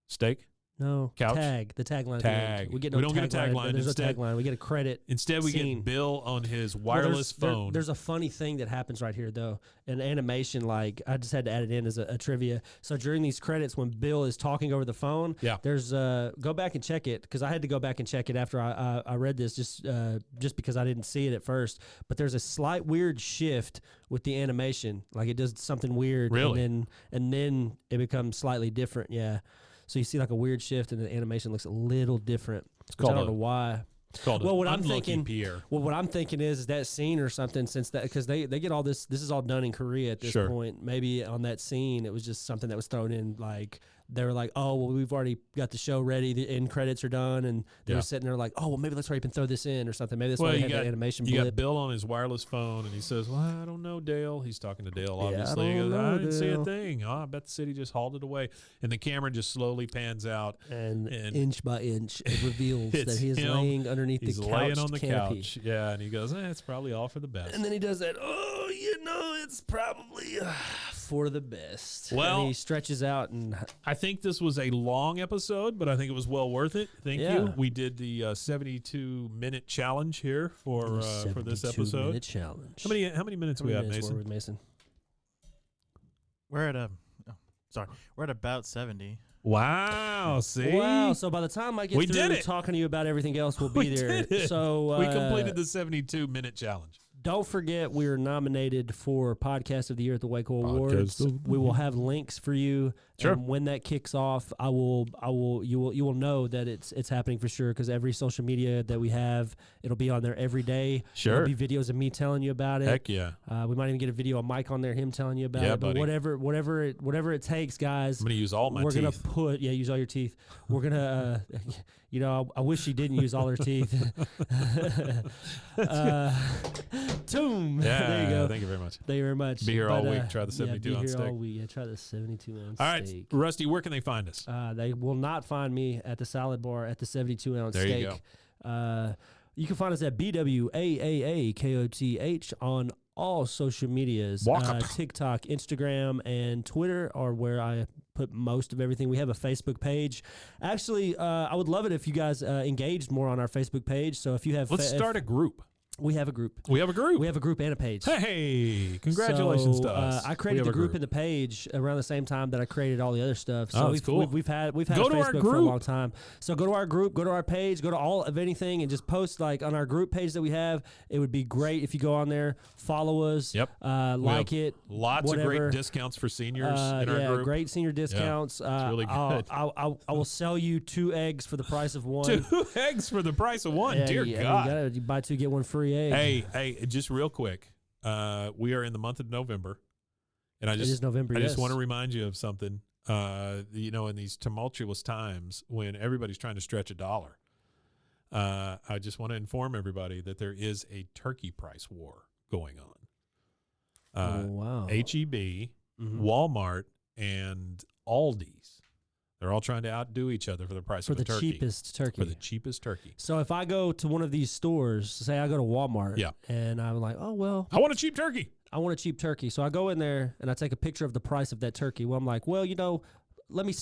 steak. No. Couch? Tag. The tagline. Tag. We get We no don't get a tagline. There's Instead- no tagline. We get a credit. Instead, we Scene. get Bill on his Well, wireless phone. There's a funny thing that happens right here, though. An animation, like, I just had to add it in as a trivia. So during these credits, when Bill is talking over the phone, Yeah. there's go back and check it, because I had to go back and check it after I read this, just because I didn't see it at first. But there's a slight weird shift with the animation, like it does something weird, Really? and then it becomes slightly different. Yeah. So you see like a weird shift, and the animation looks a little different. Which I called don't a- know why. It's called Well, what I'm Unlucky thinking- Pierre. Well, what I'm thinking is that scene or something, since that, because they get all this is all done in Korea at this Sure. point. Maybe on that scene, it was just something that was thrown in. Like they were like, oh, well, we've already got the show ready. The end credits are done, and they Yeah. were sitting there like, oh, well, maybe let's hurry up and throw this in or something. Maybe that's why Well, they you had got that animation you got blip. Bill on his wireless phone, and he says, "Well, I don't know, Dale." He's talking to Dale, Yeah, I obviously. He don't goes, know, "I didn't see a Dale." thing. Oh, I bet the city just hauled it away." And the camera just slowly pans out. And and inch by inch, it reveals it's that he is him. laying underneath He's the laying couch on the canopy. couch. Yeah, and he goes, "It's probably all for the best." And then he does that. Oh, you know, it's probably for the best. Well- and he stretches out and I think this was a long episode, but I think it was well worth it. Thank Yeah. you. We did the 72-minute challenge here for this 72-minute episode. challenge. How many minutes How we many have, minutes were Mason? we, Mason? We're at about 70. Wow, see? Wow! So by the time I get We through did it. talking to you about everything else, we'll be We there. did it. So We completed the 72-minute challenge. Don't forget, we are nominated for Podcast of the Year at the Waco Podcast Awards. of the We will have links for you. Sure. And when that kicks off, you will know that it's happening for sure, because every social media that we have, it'll be on there every day. Sure. There'll be videos of me telling you about it. Heck yeah. We might even get a video of Mike on there, him telling you about Yeah, it. But buddy. whatever it takes, guys. I'm going to use all my We're teeth. gonna use all your teeth. We're gonna, I wish she didn't use all her teeth. Tomb. Yeah, there you go. thank you very much. Thank you very much. Be here all But, week, try the 72 be ounce here steak. all week. Yeah, try the 72 ounce All right, steak. Rusty, where can they find us? They will not find me at the salad bar at the 72 ounce There you steak. You can find us at BWAAAKOTH on all social medias. Walk up. TikTok, Instagram, and Twitter are where I put most of everything. We have a Facebook page. Actually, I would love it if you guys engaged more on our Facebook page. So if you have, Let's start a group. we have a group. We have a group. We have a group and a page. Hey, congratulations So, to us. I created We the have a group and the page around the same time that I created all the other stuff. So Oh, that's we've, cool. we've had Go a to our Facebook for a group. long time. So go to our group, go to our page, go to all of anything, and just post like on our group page that we have. It would be great if you go on there, follow us, Yep. like have it. Lots whatever. of great discounts for seniors in our Yeah, group. great senior discounts. really good. I will sell you 2 eggs for the price of one. 2 eggs for the price of one. Yeah, Dear God. you buy 2 get 1 free egg. Hey, just real quick. We are in the month of November, And I It just is November, I just yes. want to remind you of something. In these tumultuous times when everybody's trying to stretch a dollar, I just want to inform everybody that there is a turkey price war going on. Wow. HEB, Mhm. Walmart, and Aldi's. They're all trying to outdo each other for the price For of the a turkey. cheapest turkey. For the cheapest turkey. So if I go to one of these stores, say I go to Walmart, Yeah. and I'm like, oh, well, I want a cheap turkey. I want a cheap turkey. So I go in there and I take a picture of the price of that turkey. Well, I'm like, well, let me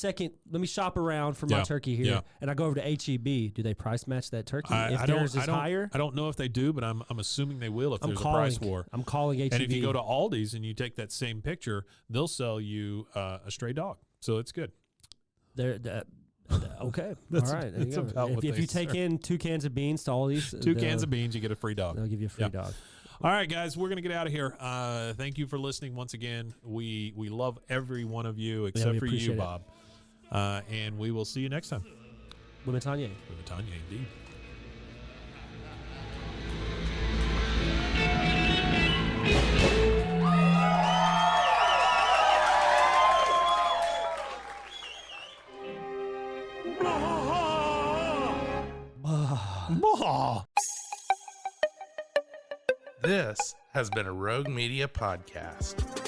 shop around for my Yeah, turkey here. yeah. And I go over to HEB. Do they price match that turkey? If I theirs don't, is I don't, higher? I don't know if they do, but I'm assuming they will if I'm there's calling, a price war. I'm calling HEB. And if you go to Aldi's and you take that same picture, they'll sell you a stray dog. So it's good. Okay. That's- All right. There that's you go. about what If they you take serve. in 2 cans of beans to Aldi's, Two cans of beans, you get a free dog. they'll give you a free Yep. dog. All right, guys, we're gonna get out of here. Thank you for listening once again. We love every one of you except we for you, appreciate it. Bob. And we will see you next time. Women Tanya. With Tanya, indeed. This has been a Rogue Media podcast.